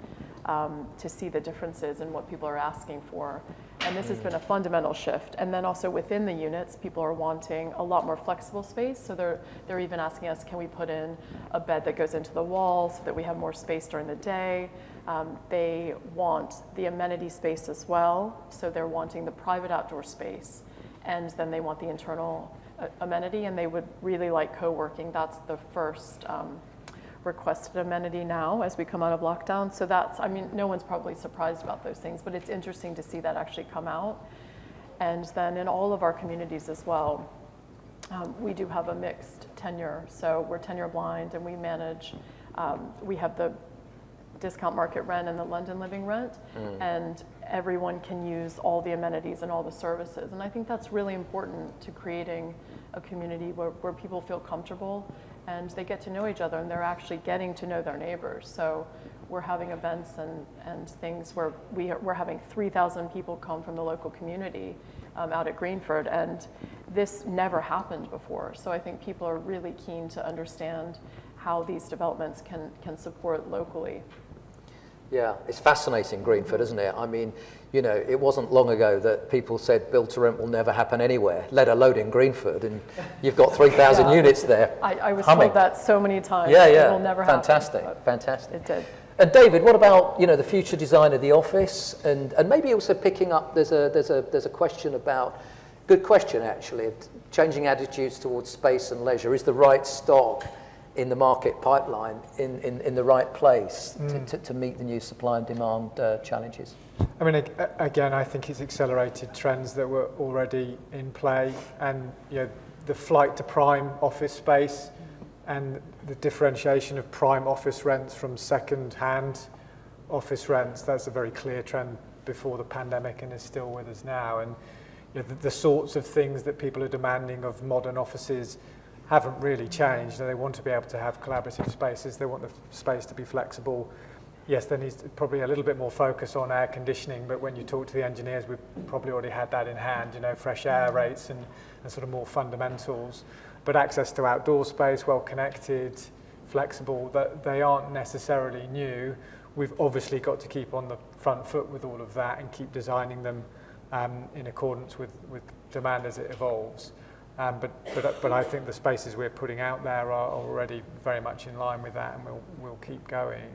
Speaker 6: to see the differences in what people are asking for. And this has been a fundamental shift. And then also within the units, people are wanting a lot more flexible space. So they're even asking us, can we put in a bed that goes into the wall so that we have more space during the day? They want the amenity space as well. So they're wanting the private outdoor space, and then they want the internal amenity, and they would really like co-working. That's the first requested amenity now as we come out of lockdown. So no one's probably surprised about those things, but it's interesting to see that actually come out. And then in all of our communities as well, we do have a mixed tenure. So we're tenure blind, and we manage, we have the discount market rent and the London living rent, and everyone can use all the amenities and all the services. And I think that's really important to creating a community where people feel comfortable and they get to know each other and they're actually getting to know their neighbors. So we're having events and things where we're having 3,000 people come from the local community out at Greenford, and this never happened before. So I think people are really keen to understand how these developments can support locally.
Speaker 3: Yeah, it's fascinating, Greenford, isn't it? I mean, you know, it wasn't long ago that people said build to rent will never happen anywhere, let alone in Greenford, and you've got 3,000 units there.
Speaker 6: I was
Speaker 3: humming.
Speaker 6: told that so many times.
Speaker 3: Yeah,
Speaker 6: It
Speaker 3: yeah,
Speaker 6: will never
Speaker 3: fantastic,
Speaker 6: happen.
Speaker 3: fantastic.
Speaker 6: It did.
Speaker 3: And David, what about, you know, the future design of the office, and maybe also picking up, there's a question about, good question actually, changing attitudes towards space and leisure. Is the right stock in the market pipeline in the right place to meet the new supply and demand challenges?
Speaker 5: I mean, again, I think it's accelerated trends that were already in play, and you know, the flight to prime office space and the differentiation of prime office rents from second-hand office rents. That's a very clear trend before the pandemic and is still with us now. And you know, the sorts of things that people are demanding of modern offices haven't really changed. They want to be able to have collaborative spaces. They want the space to be flexible. Yes, there needs probably a little bit more focus on air conditioning, but when you talk to the engineers, we've probably already had that in hand, you know, fresh air rates and sort of more fundamentals. But access to outdoor space, well connected, flexible, that they aren't necessarily new. We've obviously got to keep on the front foot with all of that and keep designing them in accordance with demand as it evolves. But I think the spaces we're putting out there are already very much in line with that, and we'll keep going.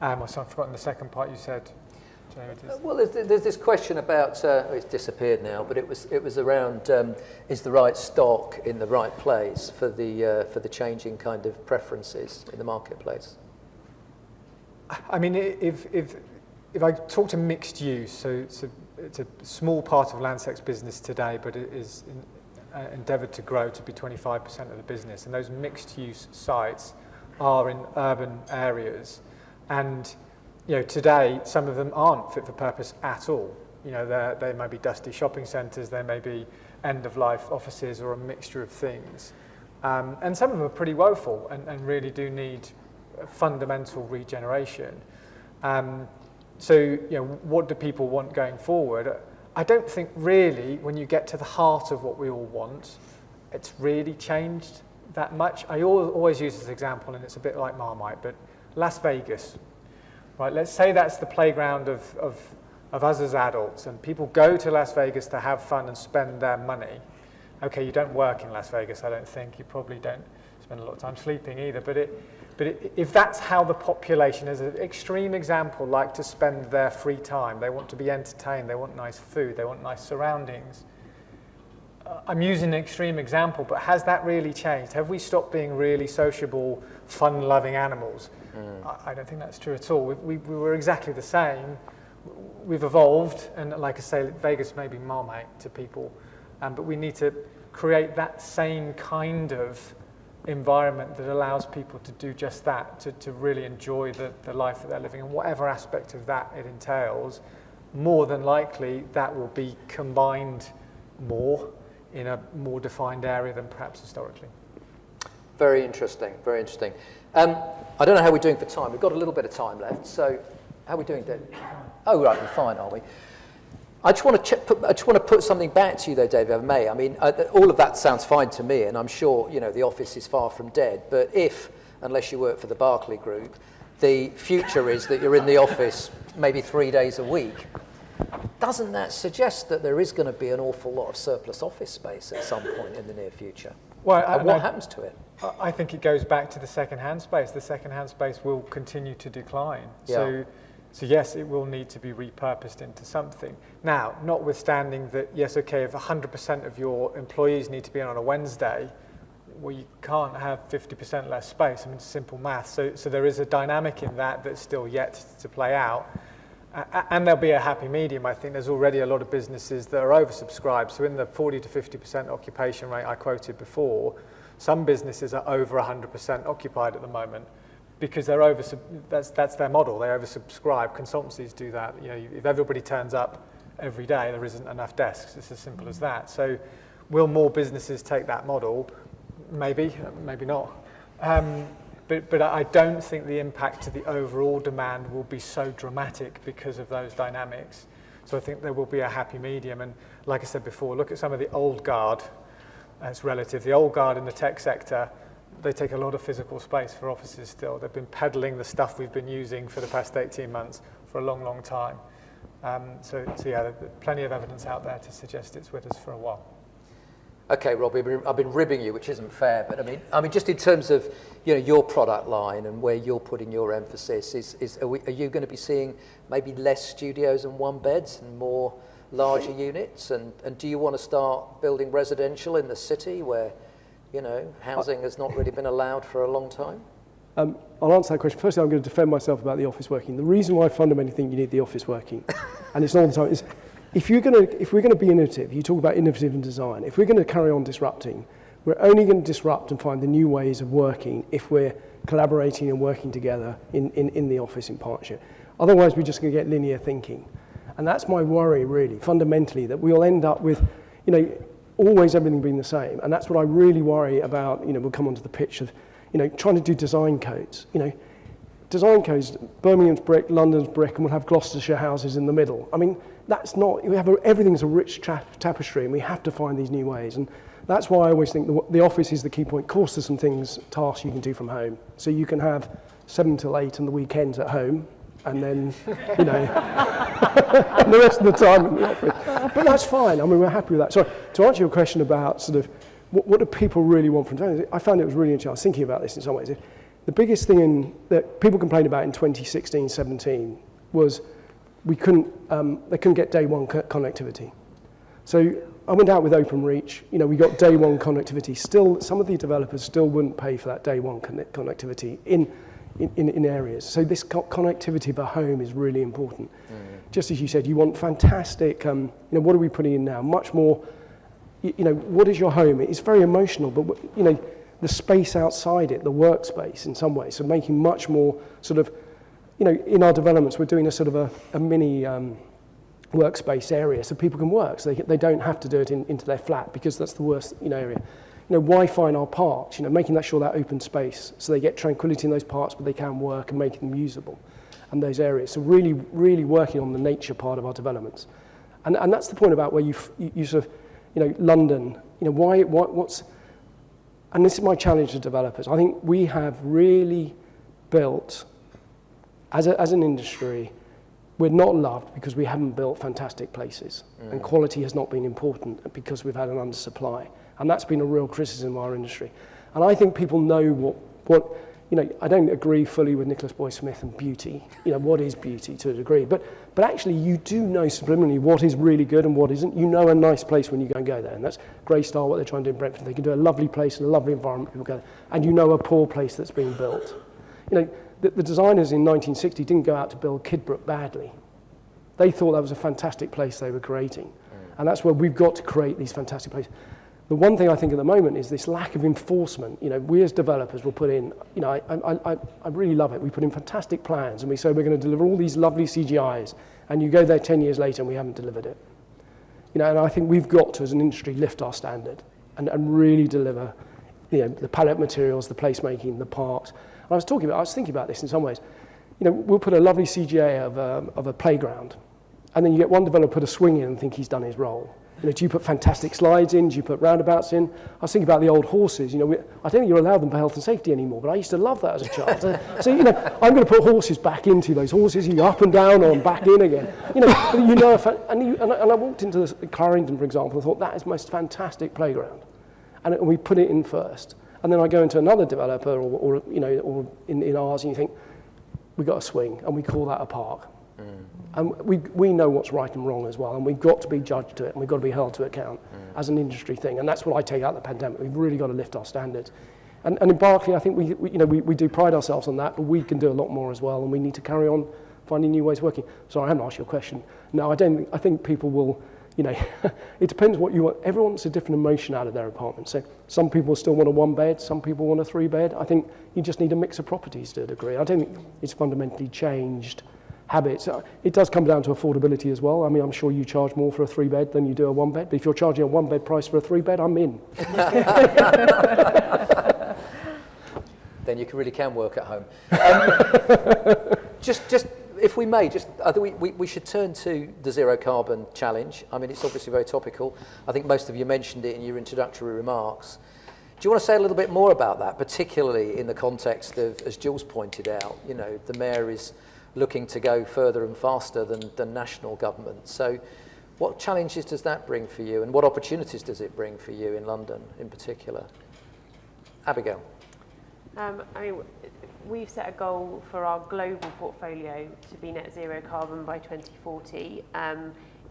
Speaker 5: I've forgotten the second part you said.
Speaker 3: Well, there's this question about, it's disappeared now, but it was around, is the right stock in the right place for the changing kind of preferences in the marketplace?
Speaker 5: I mean, if I talk to mixed use, so it's a small part of Landsec's business today, but it is endeavoured to grow to be 25% of the business, and those mixed use sites are in urban areas, and you know, today, some of them aren't fit for purpose at all. You know, they may be dusty shopping centres, they may be end-of-life offices, or a mixture of things. And some of them are pretty woeful and really do need fundamental regeneration. So, you know, what do people want going forward? I don't think really, when you get to the heart of what we all want, it's really changed that much. I always use this example, and it's a bit like Marmite, but Las Vegas. Right, let's say that's the playground of us as adults, and people go to Las Vegas to have fun and spend their money. Okay, you don't work in Las Vegas, I don't think. You probably don't spend a lot of time sleeping either. But if that's how the population, as an extreme example, like to spend their free time, they want to be entertained, they want nice food, they want nice surroundings. I'm using an extreme example, but has that really changed? Have we stopped being really sociable, fun-loving animals? I don't think that's true at all. We were exactly the same. We've evolved, and like I say, Vegas may be Marmite to people, but we need to create that same kind of environment that allows people to do just that, to really enjoy the life that they're living, and whatever aspect of that it entails. More than likely, that will be combined more in a more defined area than perhaps historically.
Speaker 3: Very interesting, very interesting. I don't know how we're doing for time. We've got a little bit of time left, so how are we doing, David? Oh, right, we're fine, are we? I just want to put something back to you, though, David, if I may. I mean, all of that sounds fine to me, and I'm sure, you know, the office is far from dead. But if, unless you work for the Barclay Group, the future is that you're in the office maybe 3 days a week, doesn't that suggest that there is going to be an awful lot of surplus office space at some point in the near future?
Speaker 5: Well,
Speaker 3: and what happens to it?
Speaker 5: I think it goes back to the second-hand space. The second-hand space will continue to decline.
Speaker 3: Yeah.
Speaker 5: So yes, it will need to be repurposed into something. Now, notwithstanding that, yes, okay, if 100% of your employees need to be in on a Wednesday, well, you can't have 50% less space. I mean, it's simple math. So there is a dynamic in that that's still yet to play out. And there'll be a happy medium. I think there's already a lot of businesses that are oversubscribed. So in the 40 to 50% occupation rate I quoted before, some businesses are over 100% occupied at the moment because that's their model. They oversubscribe. Consultancies do that. You know, if everybody turns up every day, there isn't enough desks. It's as simple as that. So will more businesses take that model? Maybe, maybe not. But I don't think the impact to the overall demand will be so dramatic because of those dynamics. So I think there will be a happy medium. And like I said before, look at some of the old guard. It's relative. The old guard in the tech sector, they take a lot of physical space for offices still. They've been peddling the stuff we've been using for the past 18 months for a long, long time. So yeah, there's plenty of evidence out there to suggest it's with us for a while. Okay,
Speaker 3: Rob, I've been ribbing you, which isn't fair, but I mean, just in terms of your product line and where you're putting your emphasis, are you going to be seeing maybe less studios and one beds and more larger units? And do you want to start building residential in the city where housing has not really been allowed for a long time?
Speaker 4: I'll answer that question. Firstly, I'm going to defend myself about the office working. The reason why I fundamentally think you need the office working, and it's not all the time, is if we're going to be innovative, you talk about innovative and design, if we're going to carry on disrupting, we're only going to disrupt and find the new ways of working if we're collaborating and working together in the office in partnership. Otherwise, we're just going to get linear thinking. And that's my worry, really, fundamentally, that we'll end up with, always everything being the same. And that's what I really worry about, we'll come onto the pitch of, trying to do design codes. Design codes, Birmingham's brick, London's brick, and we'll have Gloucestershire houses in the middle. I mean, that's not, everything's a rich tapestry, and we have to find these new ways. And that's why I always think the office is the key point. Of course, there's some tasks you can do from home. So you can have 7 till 8 on the weekends at home, and then, and the rest of the time in the office. But that's fine. I mean, we're happy with that. So to answer your question about sort of what do people really want from developers, I found it was really interesting. I was thinking about this in some ways. The biggest thing that people complained about in 2016, 17 was they couldn't get day one connectivity. So I went out with OpenReach. We got day one connectivity. Still, some of the developers still wouldn't pay for that day one connectivity in areas. So this connectivity for home is really important. Just as you said, you want fantastic, what are we putting in now? Much more, what is your home? It's very emotional, but, the space outside it, the workspace in some ways, so making much more sort of, in our developments, we're doing a sort of a mini workspace area so people can work, so they don't have to do it into their flat because that's the worst, area. Wi-Fi in our parks, making that sure that open space so they get tranquility in those parks, but they can work and making them usable and those areas. So really, really working on the nature part of our developments. And that's the point about where you sort of, London, what's, and this is my challenge to developers. I think we have really built, as an industry, we're not loved because we haven't built fantastic places. And quality has not been important because we've had an undersupply. And that's been a real criticism of our industry. And I think people know what I don't agree fully with Nicholas Boyd-Smith and beauty. What is beauty to a degree. But actually you do know subliminally what is really good and what isn't. You know a nice place when you go there. And that's Greystar, what they're trying to do in Brentford. They can do a lovely place and a lovely environment, people go there. And you know a poor place that's being built. The designers in 1960 didn't go out to build Kidbrooke badly. They thought that was a fantastic place they were creating. And that's where we've got to create these fantastic places. The one thing I think at the moment is this lack of enforcement. We as developers will put in, I really love it. We put in fantastic plans and we say we're going to deliver all these lovely CGIs, and you go there 10 years later and we haven't delivered it. And I think we've got to, as an industry, lift our standard and really deliver, the palette materials, the placemaking, the parks. And I was thinking about this in some ways. We'll put a lovely CGI of a playground, and then you get one developer put a swing in and think he's done his role. Do you put fantastic slides in? Do you put roundabouts in? I was thinking about the old horses. I don't think you're allowed them for health and safety anymore, but I used to love that as a child. So, I'm going to put horses back into those horses. You go up and down or back in again. And I walked into Clarendon, for example, and thought that is the most fantastic playground. And we put it in first. And then I go into another developer or in ours, and you think, we've got a swing, and we call that a park. And we know what's right and wrong as well, and we've got to be judged to it, and we've got to be held to account as an industry thing, and that's what I take out of the pandemic. We've really got to lift our standards. And in Berkeley, I think we do pride ourselves on that, but we can do a lot more as well, and we need to carry on finding new ways of working. Sorry, I haven't asked your question. No, I don't. I think people will, you know, it depends what you want. Everyone wants a different emotion out of their apartment. So some people still want a 1-bed, some people want a 3-bed. I think you just need a mix of properties to a degree. I don't think it's fundamentally changed habits. It does come down to affordability as well. I mean, I'm sure you charge more for a 3-bed than you do a 1-bed, but if you're charging a 1-bed price for a 3-bed, I'm in.
Speaker 3: Then you really can work at home. Just if we may, I think we should turn to the zero carbon challenge. I mean, it's obviously very topical. I think most of you mentioned it in your introductory remarks. Do you want to say a little bit more about that, particularly in the context of, as Jules pointed out, you know, the Mayor is looking to go further and faster than national government. So what challenges does that bring for you, and what opportunities does it bring for you in London in particular? Abigail.
Speaker 7: I mean, we've set a goal for our global portfolio to be net zero carbon by 2040.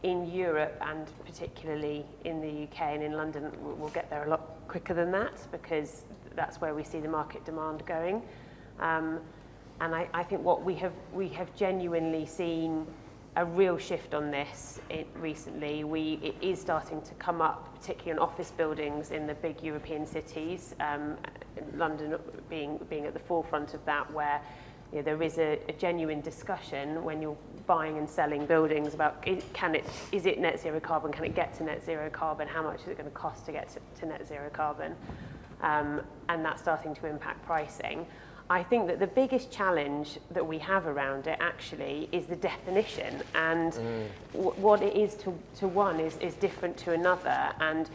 Speaker 7: In Europe, and particularly in the UK and in London, we'll get there a lot quicker than that, because that's where we see the market demand going. And I think what we have genuinely seen a real shift on this recently. It is starting to come up, particularly on office buildings in the big European cities, London being at the forefront of that, where there is a genuine discussion when you're buying and selling buildings about is it net zero carbon? Can it get to net zero carbon? How much is it going to cost to get to net zero carbon? And that's starting to impact pricing. I think that the biggest challenge that we have around it actually is the definition, and what it is to one is different to another, and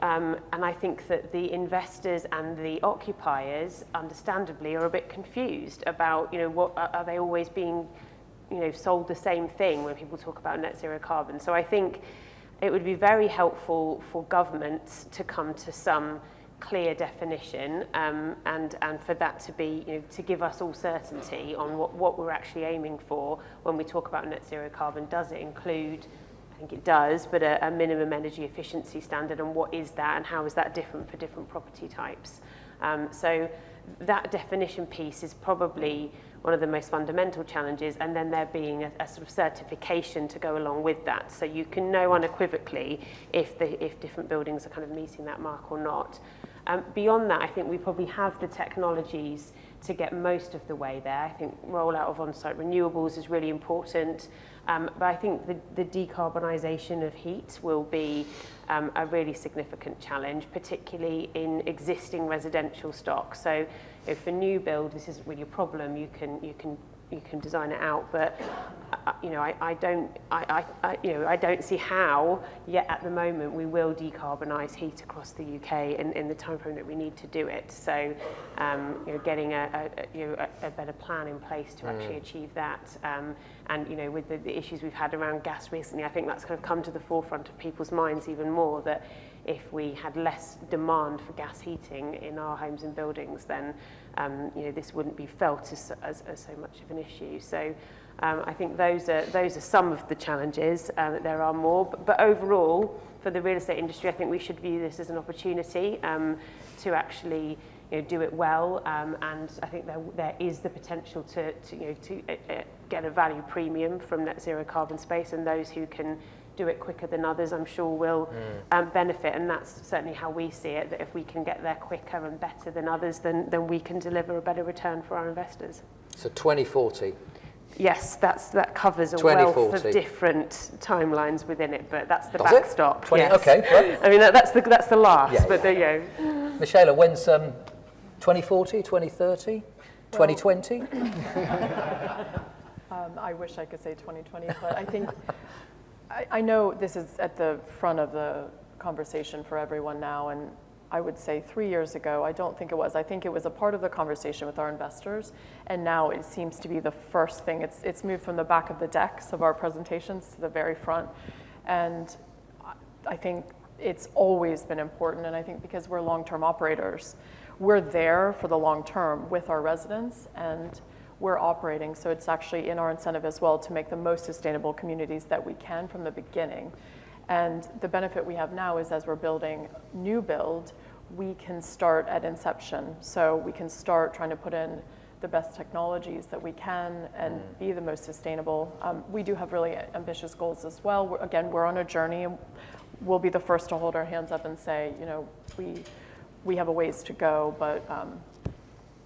Speaker 7: I think that the investors and the occupiers understandably are a bit confused about, what are they always being sold the same thing when people talk about net zero carbon. So I think it would be very helpful for governments to come to some clear definition, and for that to be, to give us all certainty on what we're actually aiming for when we talk about net zero carbon. Does it include, I think it does, but a minimum energy efficiency standard, and what is that, and how is that different for different property types? So that definition piece is probably one of the most fundamental challenges, and then there being a sort of certification to go along with that, so you can know unequivocally if different buildings are kind of meeting that mark or not. Beyond that, I think we probably have the technologies to get most of the way there. I think rollout of on-site renewables is really important, but I think the decarbonisation of heat will be a really significant challenge, particularly in existing residential stock. So if for new build, this isn't really a problem, you can design it out, but I don't see how yet at the moment we will decarbonise heat across the UK in the timeframe that we need to do it. So getting a better plan in place to actually achieve that, and with the issues we've had around gas recently, I think that's kind of come to the forefront of people's minds even more, that if we had less demand for gas heating in our homes and buildings, then this wouldn't be felt as so much of an issue. So I think those are some of the challenges. There are more, but overall, for the real estate industry, I think we should view this as an opportunity to actually do it well, and I think there is the potential to get a value premium from net zero carbon space, and those who can do it quicker than others, I'm sure will benefit, and that's certainly how we see it, that if we can get there quicker and better than others, then we can deliver a better return for our investors.
Speaker 3: So 2040.
Speaker 7: Yes, that covers a wealth of different timelines within it, but that's the backstop.
Speaker 3: Yes. Okay, right.
Speaker 7: I mean, that's the last,
Speaker 3: yeah,
Speaker 7: but
Speaker 3: yeah. Michaela, when's 2040, 2030, 2020?
Speaker 6: I wish I could say 2020, but I think I know this is at the front of the conversation for everyone now, and I would say 3 years ago, I don't think it was. I think it was a part of the conversation with our investors, and now it seems to be the first thing. It's moved from the back of the decks of our presentations to the very front, and I think it's always been important, and I think because we're long-term operators, we're there for the long term with our residents, and we're operating, so it's actually in our incentive as well to make the most sustainable communities that we can from the beginning. And the benefit we have now is as we're building new build, we can start at inception. So we can start trying to put in the best technologies that we can and be the most sustainable. We do have really ambitious goals as well. We're on a journey, and we'll be the first to hold our hands up and say, we have a ways to go, but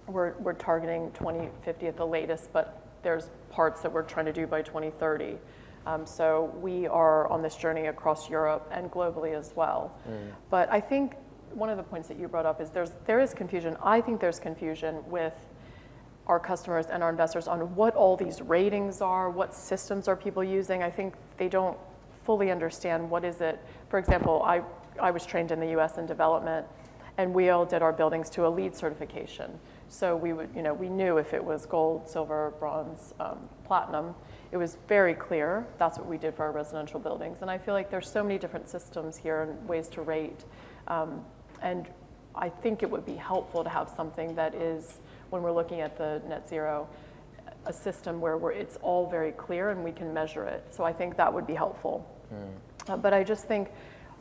Speaker 6: we're targeting 2050 at the latest, but there's parts that we're trying to do by 2030. So we are on this journey across Europe and globally as well. But I think one of the points that you brought up is there is confusion. I think there's confusion with our customers and our investors on what all these ratings are, what systems are people using. I think they don't fully understand what is it. For example, I was trained in the US in development, and we all did our buildings to a LEED certification. So we knew if it was gold, silver, bronze, platinum. It was very clear. That's what we did for our residential buildings. And I feel like there's so many different systems here and ways to rate. And I think it would be helpful to have something that is, when we're looking at the net zero, a system where it's all very clear and we can measure it. So I think that would be helpful. But I just think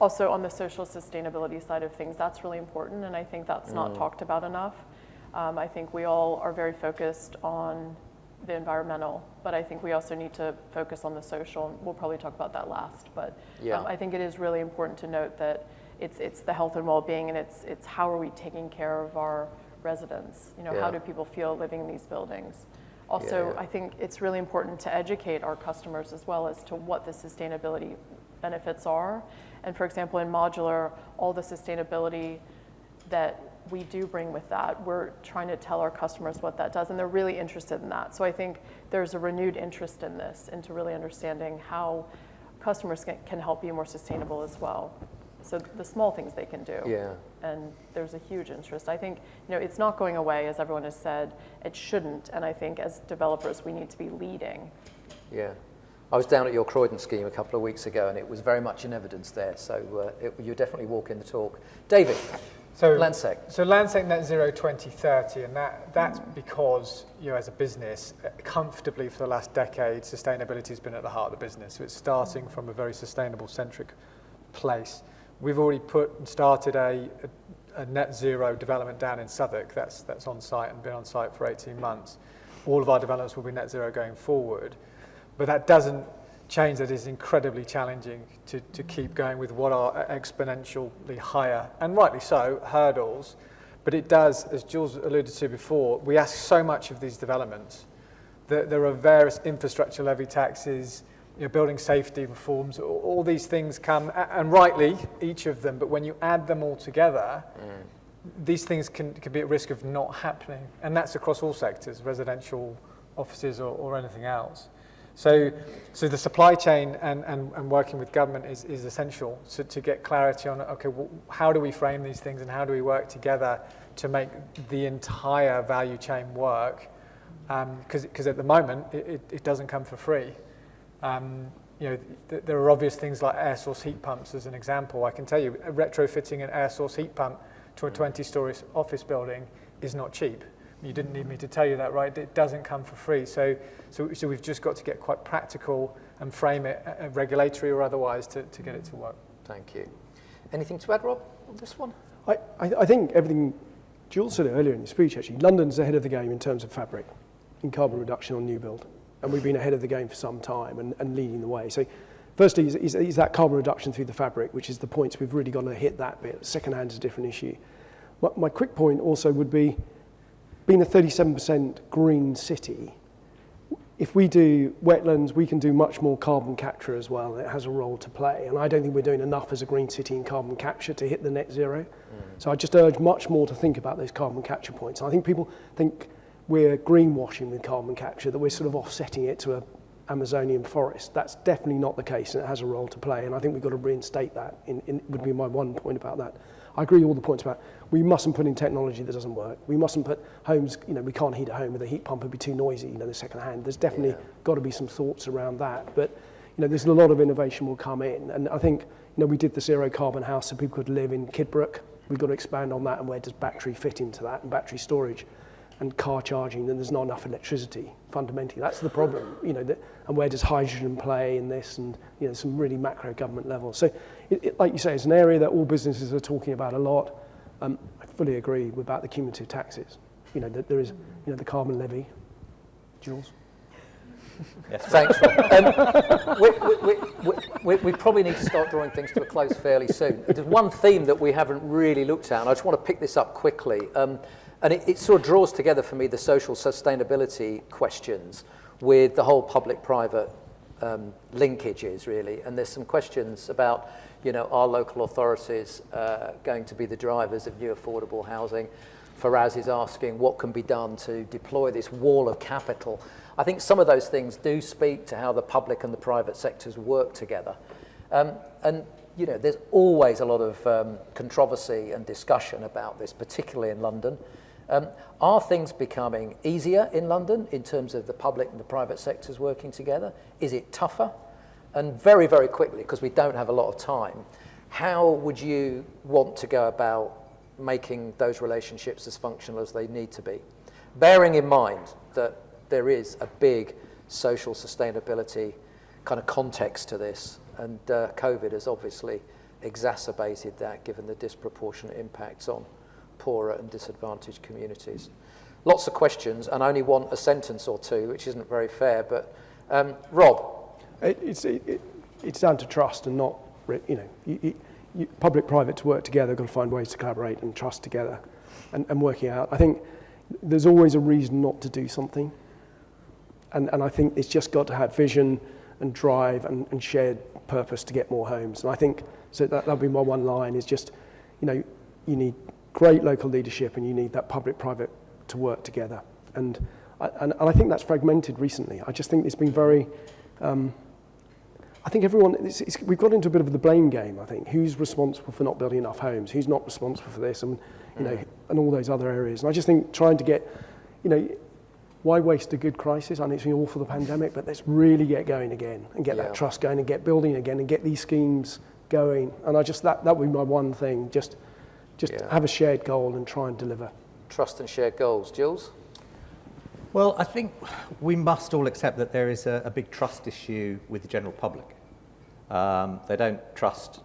Speaker 6: also on the social sustainability side of things, that's really important. And I think that's not talked about enough. I think we all are very focused on the environmental, but I think we also need to focus on the social. We'll probably talk about that last, but I think it is really important to note that it's the health and well-being, and it's how are we taking care of our residents? How do people feel living in these buildings? Also, I think it's really important to educate our customers as well as to what the sustainability benefits are. And for example, in modular, all the sustainability that we do bring with that, we're trying to tell our customers what that does, and they're really interested in that. So I think there's a renewed interest in this, into really understanding how customers can help be more sustainable as well. So the small things they can do. And there's a huge interest. I think, it's not going away, as everyone has said. It shouldn't, and I think as developers, we need to be leading.
Speaker 3: I was down at your Croydon scheme a couple of weeks ago, and it was very much in evidence there. So you're definitely walking the talk. David, Landsec.
Speaker 5: So Landsec Net Zero 2030, and that's because, as a business, comfortably for the last decade, sustainability has been at the heart of the business. So it's starting from a very sustainable centric place. We've already started a net zero development down in Southwark. That's on site and been on site for 18 months. All of our developments will be net zero going forward. But that doesn't change that it's incredibly challenging to keep going with what are exponentially higher, and rightly so, hurdles. But it does, as Jules alluded to before, we ask so much of these developments. There are various infrastructure levy taxes, building safety reforms, all these things come, and rightly, each of them, but when you add them all together, these things can be at risk of not happening. And that's across all sectors, residential, offices, or anything else. So the supply chain and working with government is essential to get clarity on, how do we frame these things and how do we work together to make the entire value chain work? Because at the moment, it doesn't come for free. There are obvious things like air source heat pumps as an example. I can tell you, retrofitting an air source heat pump to a 20-story office building is not cheap. You didn't need me to tell you that, right? It doesn't come for free. So we've just got to get quite practical and frame it, regulatory or otherwise, to get it to work.
Speaker 3: Thank you. Anything to add, Rob, on this one?
Speaker 4: I think everything Jules said earlier in his speech, actually, London's ahead of the game in terms of fabric, in carbon reduction on new build. And we've been ahead of the game for some time and leading the way. So firstly, is that carbon reduction through the fabric, which is the points we've really got to hit that bit. Second-hand is a different issue. My quick point also would be, being a 37% green city, if we do wetlands, we can do much more carbon capture as well. It has a role to play. And I don't think we're doing enough as a green city in carbon capture to hit the net zero. So I just urge much more to think about those carbon capture points. And I think people think we're greenwashing with carbon capture, that we're sort of offsetting it to an Amazonian forest. That's definitely not the case, and it has a role to play. And I think we've got to reinstate that, would be my one point about that. I agree with all the points about we mustn't put in technology that doesn't work. We mustn't put homes, we can't heat a home with a heat pump, it'd be too noisy, the second hand. There's definitely got to be some thoughts around that. But, there's a lot of innovation will come in. And I think, we did the zero carbon house so people could live in Kidbrooke. We've got to expand on that, and where does battery fit into that, and battery storage and car charging, then there's not enough electricity, fundamentally. That's the problem, and where does hydrogen play in this, and, some really macro government levels. So, like you say, it's an area that all businesses are talking about a lot. I fully agree about the cumulative taxes. there is, the carbon levy. Jules?
Speaker 3: Yes, thanks, Rob. We probably need to start drawing things to a close fairly soon. There's one theme that we haven't really looked at, and I just want to pick this up quickly. And it sort of draws together for me the social sustainability questions with the whole public-private linkages, really. And there's some questions about, are local authorities going to be the drivers of new affordable housing? Faraz is asking what can be done to deploy this wall of capital. I think some of those things do speak to how the public and the private sectors work together. And there's always a lot of controversy and discussion about this, particularly in London. Are things becoming easier in London in terms of the public and the private sectors working together? Is it tougher? And very, very quickly, because we don't have a lot of time, how would you want to go about making those relationships as functional as they need to be? Bearing in mind that there is a big social sustainability kind of context to this, and COVID has obviously exacerbated that given the disproportionate impacts on poorer and disadvantaged communities. Lots of questions, and I only want a sentence or two, which isn't very fair, but Rob?
Speaker 4: It's down to trust and not, public-private to work together, got to find ways to collaborate and trust together and working out. I think there's always a reason not to do something. And I think it's just got to have vision and drive and shared purpose to get more homes. And I think, so that'll be my one line, is just, you need great local leadership and you need that public-private to work together. And I think that's fragmented recently. I just think it's been very, I think everyone, we've got into a bit of the blame game, I think. Who's responsible for not building enough homes? Who's not responsible for this? And, and all those other areas. And I just think trying to get, why waste a good crisis? I know it's been awful, the pandemic, but let's really get going again and get that trust going and get building again and get these schemes going. And I just, that would be my one thing, just have a shared goal and try and deliver.
Speaker 3: Trust and shared goals. Jules?
Speaker 2: Well, I think we must all accept that there is a big trust issue with the general public. They don't trust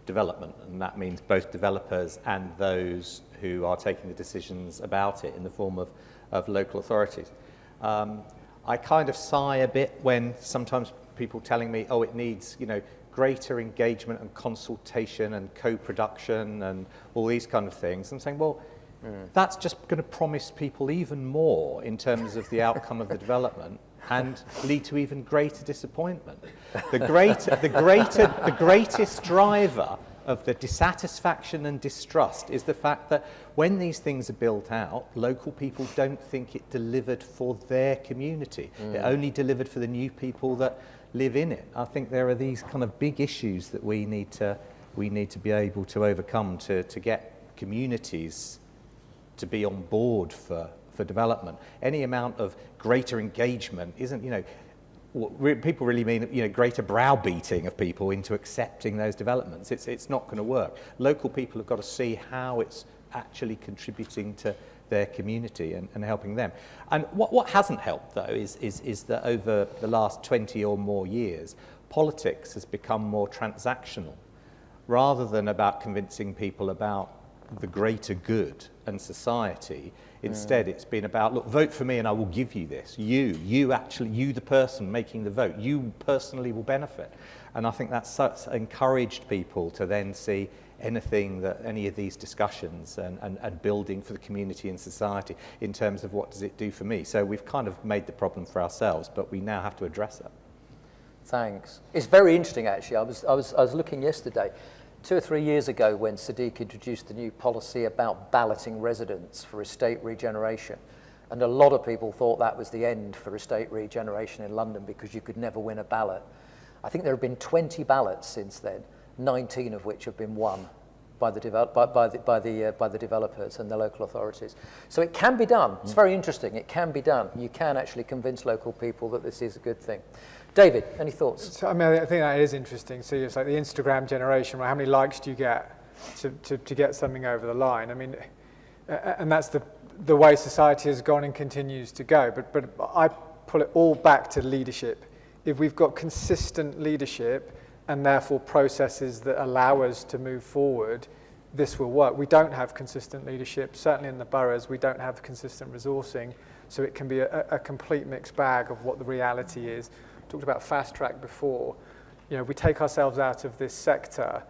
Speaker 2: development, and that means both developers and those who are taking the decisions about it in the form of local authorities. I kind of sigh a bit when sometimes people telling me, it needs, greater engagement and consultation and co-production and all these kind of things. I'm saying, that's just going to promise people even more in terms of the outcome of the development and lead to even greater disappointment. The greatest driver of the dissatisfaction and distrust is the fact that when these things are built out, local people don't think it delivered for their community. It only delivered for the new people that live in it. I think there are these kind of big issues that we need to be able to overcome to get communities to be on board for development. Any amount of greater engagement isn't, people really mean, greater browbeating of people into accepting those developments. It's not going to work. Local people have got to see how it's actually contributing to their community and helping them. And what hasn't helped, though, is that over the last 20 or more years, politics has become more transactional, rather than about convincing people about the greater good and society. Instead, it's been about, look, vote for me and I will give you this. You the person making the vote, you personally will benefit. And I think that's encouraged people to then see any of these discussions and building for the community and society in terms of what does it do for me. So we've kind of made the problem for ourselves, but we now have to address it.
Speaker 3: Thanks. It's very interesting, actually. I was looking yesterday. 2 or 3 years ago, when Sadiq introduced the new policy about balloting residents for estate regeneration, and a lot of people thought that was the end for estate regeneration in London because you could never win a ballot. I think there have been 20 ballots since then, 19 of which have been won by the developers and the local authorities. So it can be done. It's very interesting. It can be done. You can actually convince local people that this is a good thing. David, any thoughts?
Speaker 5: So, I think that is interesting. So it's like the Instagram generation, right? How many likes do you get to get something over the line? I mean, and that's the way society has gone and continues to go. But I pull it all back to leadership. If we've got consistent leadership and therefore processes that allow us to move forward, this will work. We don't have consistent leadership, certainly in the boroughs, we don't have consistent resourcing, so it can be a complete mixed bag of what the reality is. We talked about fast track before. You know, we take ourselves out of this sector.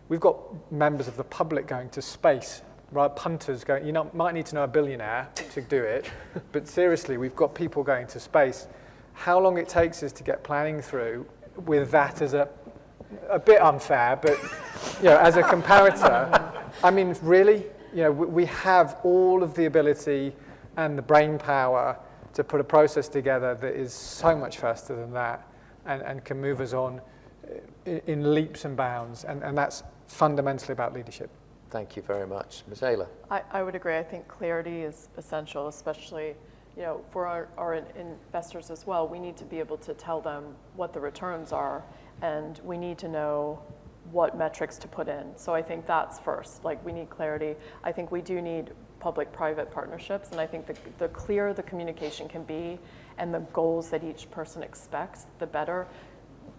Speaker 5: We've got members of the public going to space, right? Punters going, you know, might need to know a billionaire to do it, but seriously, we've got people going to space. How long it takes us to get planning through with that as a bit unfair, but you know, as a comparator, I mean, really, you know, we have all of the ability and the brain power to put a process together that is so much faster than that and can move us on in leaps and bounds, and that's fundamentally about leadership.
Speaker 3: Thank you very much. Ms. Ayla.
Speaker 6: I would agree. I think clarity is essential, especially, you know, for our investors as well. We need to be able to tell them what the returns are, and we need to know what metrics to put in. So I think that's first. Like, we need clarity. I think we do need public-private partnerships, and I think the clearer the communication can be and the goals that each person expects, the better.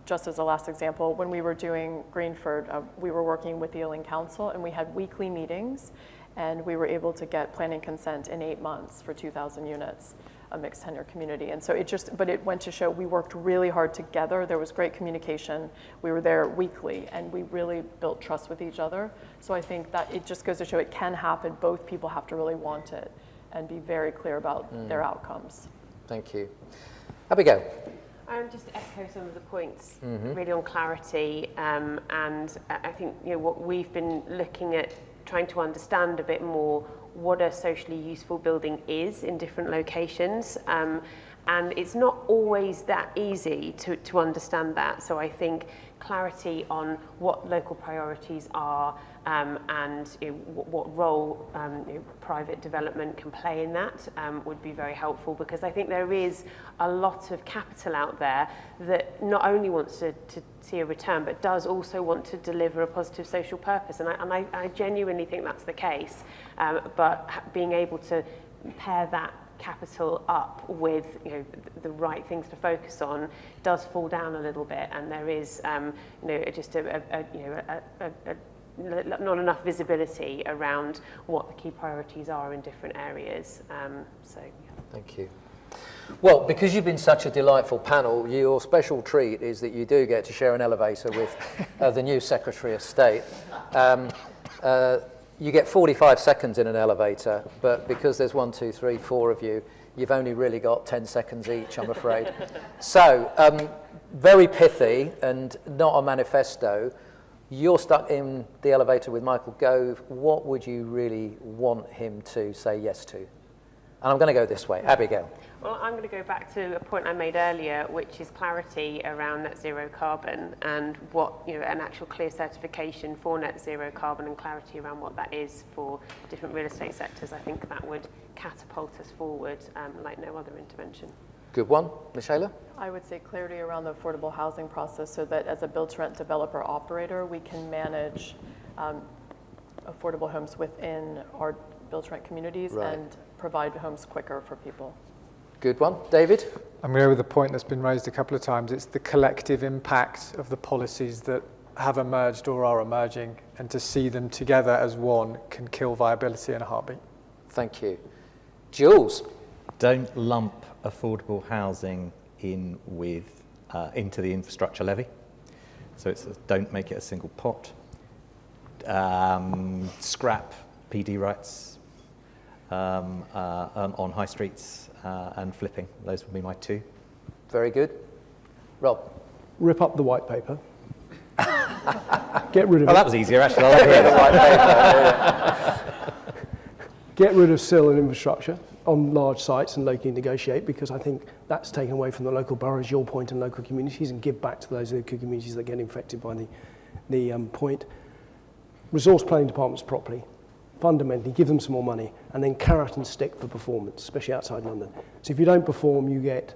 Speaker 6: Just as a last example, when we were doing Greenford, we were working with the Ealing Council, and we had weekly meetings, and we were able to get planning consent in 8 months for 2,000 units, a mixed tenure community. And so but it went to show we worked really hard together. There was great communication. We were there weekly, and we really built trust with each other. So I think that it just goes to show it can happen. Both people have to really want it and be very clear about their outcomes.
Speaker 3: Thank you. Abigail.
Speaker 7: Just to echo some of the points, really on clarity, and I think, you know, what we've been looking at, trying to understand a bit more what a socially useful building is in different locations, and it's not always that easy to understand that. So I think clarity on what local priorities are, and you know, what role you know, private development can play in that would be very helpful, because I think there is a lot of capital out there that not only wants to see a return, but does also want to deliver a positive social purpose, and I genuinely think that's the case, but being able to pair that capital up with, you know, the right things to focus on does fall down a little bit, and there is you know, just not enough visibility around what the key priorities are in different areas. So yeah.
Speaker 3: Thank you. Well, because you've been such a delightful panel, your special treat is that you do get to share an elevator with the new Secretary of State. You get 45 seconds in an elevator, but because there's 1, 2, 3, 4 of you, you've only really got 10 seconds each, I'm afraid. So, very pithy and not a manifesto. You're stuck in the elevator with Michael Gove. What would you really want him to say yes to? And I'm going to go this way. Abigail.
Speaker 7: Well, I'm going to go back to a point I made earlier, which is clarity around net zero carbon, and what, you know, an actual clear certification for net zero carbon, and clarity around what that is for different real estate sectors. I think that would catapult us forward like no other intervention.
Speaker 3: Good one. Michelle?
Speaker 6: I would say clarity around the affordable housing process, so that as a build-to-rent developer operator, we can manage affordable homes within our build-to-rent communities, right, and provide homes quicker for people.
Speaker 3: Good one. David?
Speaker 5: I'm going to go with the point that's been raised a couple of times. It's the collective impact of the policies that have emerged or are emerging, and to see them together as one can kill viability in a heartbeat.
Speaker 3: Thank you. Jules?
Speaker 2: Don't lump affordable housing in with into the infrastructure levy. So don't make it a single pot. Scrap PD rights on high streets and flipping. Those would be my two.
Speaker 3: Very good. Rob?
Speaker 4: Rip up the white paper. Get rid of it.
Speaker 2: Oh, that was easier, actually. I like hearing the white paper.
Speaker 4: Get rid of SIL and infrastructure on large sites and locally negotiate, because I think that's taken away from the local boroughs, your point, and local communities, and give back to those local communities that get infected by the point. Resource planning departments properly, fundamentally, give them some more money, and then carrot and stick for performance, especially outside London. So if you don't perform, you get,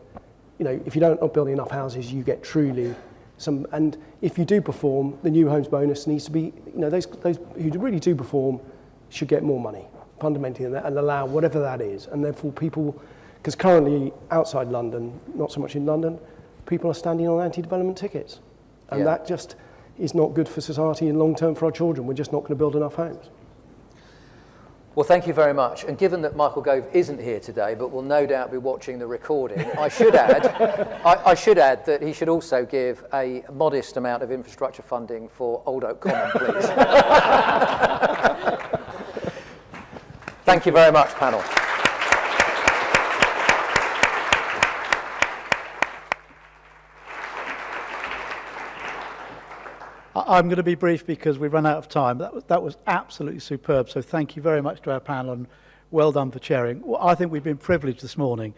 Speaker 4: you know, if you don't build enough houses, you get truly some, and if you do perform, the new homes bonus needs to be, you know, those who really do perform should get more money, fundamentally, and allow whatever that is. And therefore people, because currently outside London, not so much in London, people are standing on anti-development tickets. And that just is not good for society and long term for our children. We're just not going to build enough homes.
Speaker 3: Well, thank you very much. And given that Michael Gove isn't here today, but will no doubt be watching the recording, I should add that he should also give a modest amount of infrastructure funding for Old Oak Common, please. Thank you very much, panel.
Speaker 1: I'm going to be brief because we've run out of time. That was absolutely superb. So thank you very much to our panel and well done for chairing. Well, I think we've been privileged this morning.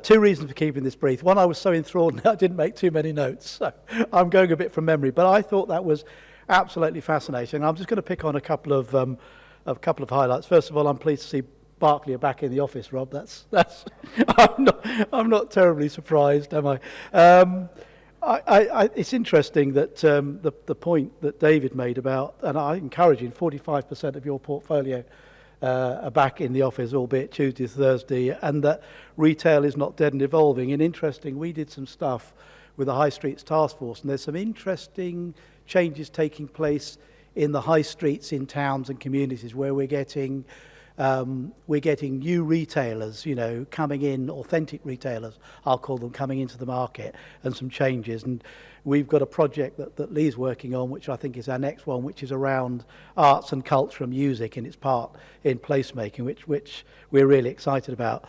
Speaker 1: Two reasons for keeping this brief. One, I was so enthralled I didn't make too many notes. So I'm going a bit from memory, but I thought that was absolutely fascinating. I'm just going to pick on a couple of highlights. First of all, I'm pleased to see Barclay are back in the office, Rob. That's I'm not terribly surprised, am I? It's interesting that the point that David made about, and I encourage you, 45% of your portfolio are back in the office, albeit Tuesday, Thursday, and that retail is not dead and evolving. And interesting, we did some stuff with the High Streets Task Force, and there's some interesting changes taking place in the high streets in towns and communities where we're getting new retailers, coming in, authentic retailers, I'll call them, coming into the market, and some changes. And we've got a project that Lee's working on, which I think is our next one, which is around arts and culture and music, and its part in placemaking, which we're really excited about.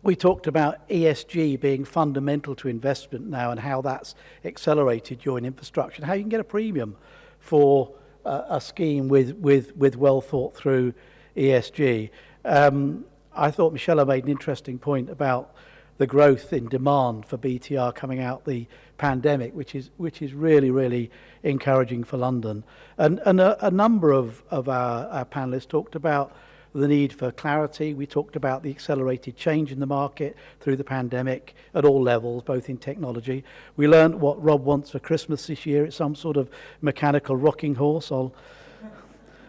Speaker 1: We talked about ESG being fundamental to investment now and how that's accelerated during infrastructure, and how you can get a premium for a scheme with well thought through ESG. I thought Michelle made an interesting point about the growth in demand for BTR coming out the pandemic, which is really, really encouraging for London. And a number of our panelists talked about the need for clarity. We talked about the accelerated change in the market through the pandemic at all levels, both in technology. We learned what Rob wants for Christmas this year. It's some sort of mechanical rocking horse. I'll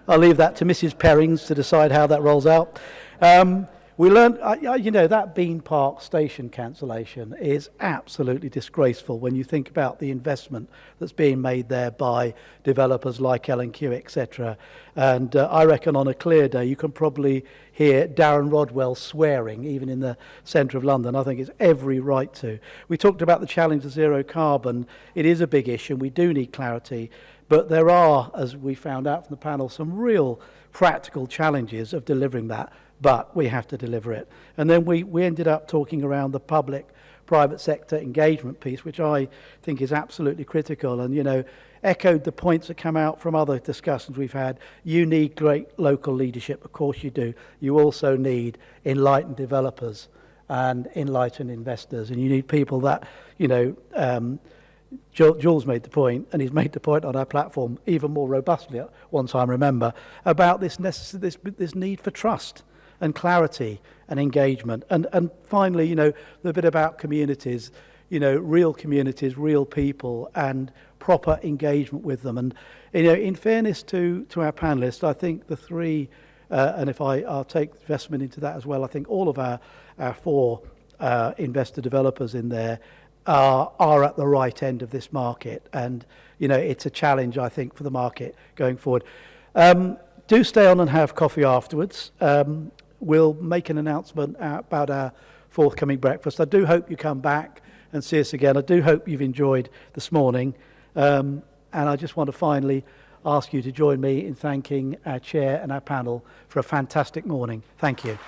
Speaker 1: leave that to Mrs. Perrings to decide how that rolls out. We learned, that Bean Park station cancellation is absolutely disgraceful when you think about the investment that's being made there by developers like L&Q, etc. And I reckon on a clear day you can probably hear Darren Rodwell swearing, even in the centre of London. I think it's every right to. We talked about the challenge of zero carbon. It is a big issue. We do need clarity. But there are, as we found out from the panel, some real practical challenges of delivering that. But we have to deliver it. And then we ended up talking around the public-private sector engagement piece, which I think is absolutely critical, and, echoed the points that come out from other discussions we've had. You need great local leadership, of course you do. You also need enlightened developers and enlightened investors, and you need people that, Jules made the point, and he's made the point on our platform even more robustly at one time, remember, about this need for trust and clarity and engagement. And finally, the bit about communities, real communities, real people, and proper engagement with them. And, in fairness to our panellists, I think the three, and if I'll take investment into that as well, I think all of our four investor developers in there are at the right end of this market. And, it's a challenge, I think, for the market going forward. Do stay on and have coffee afterwards. We'll make an announcement about our forthcoming breakfast. I do hope you come back and see us again. I do hope you've enjoyed this morning. And I just want to finally ask you to join me in thanking our chair and our panel for a fantastic morning. Thank you.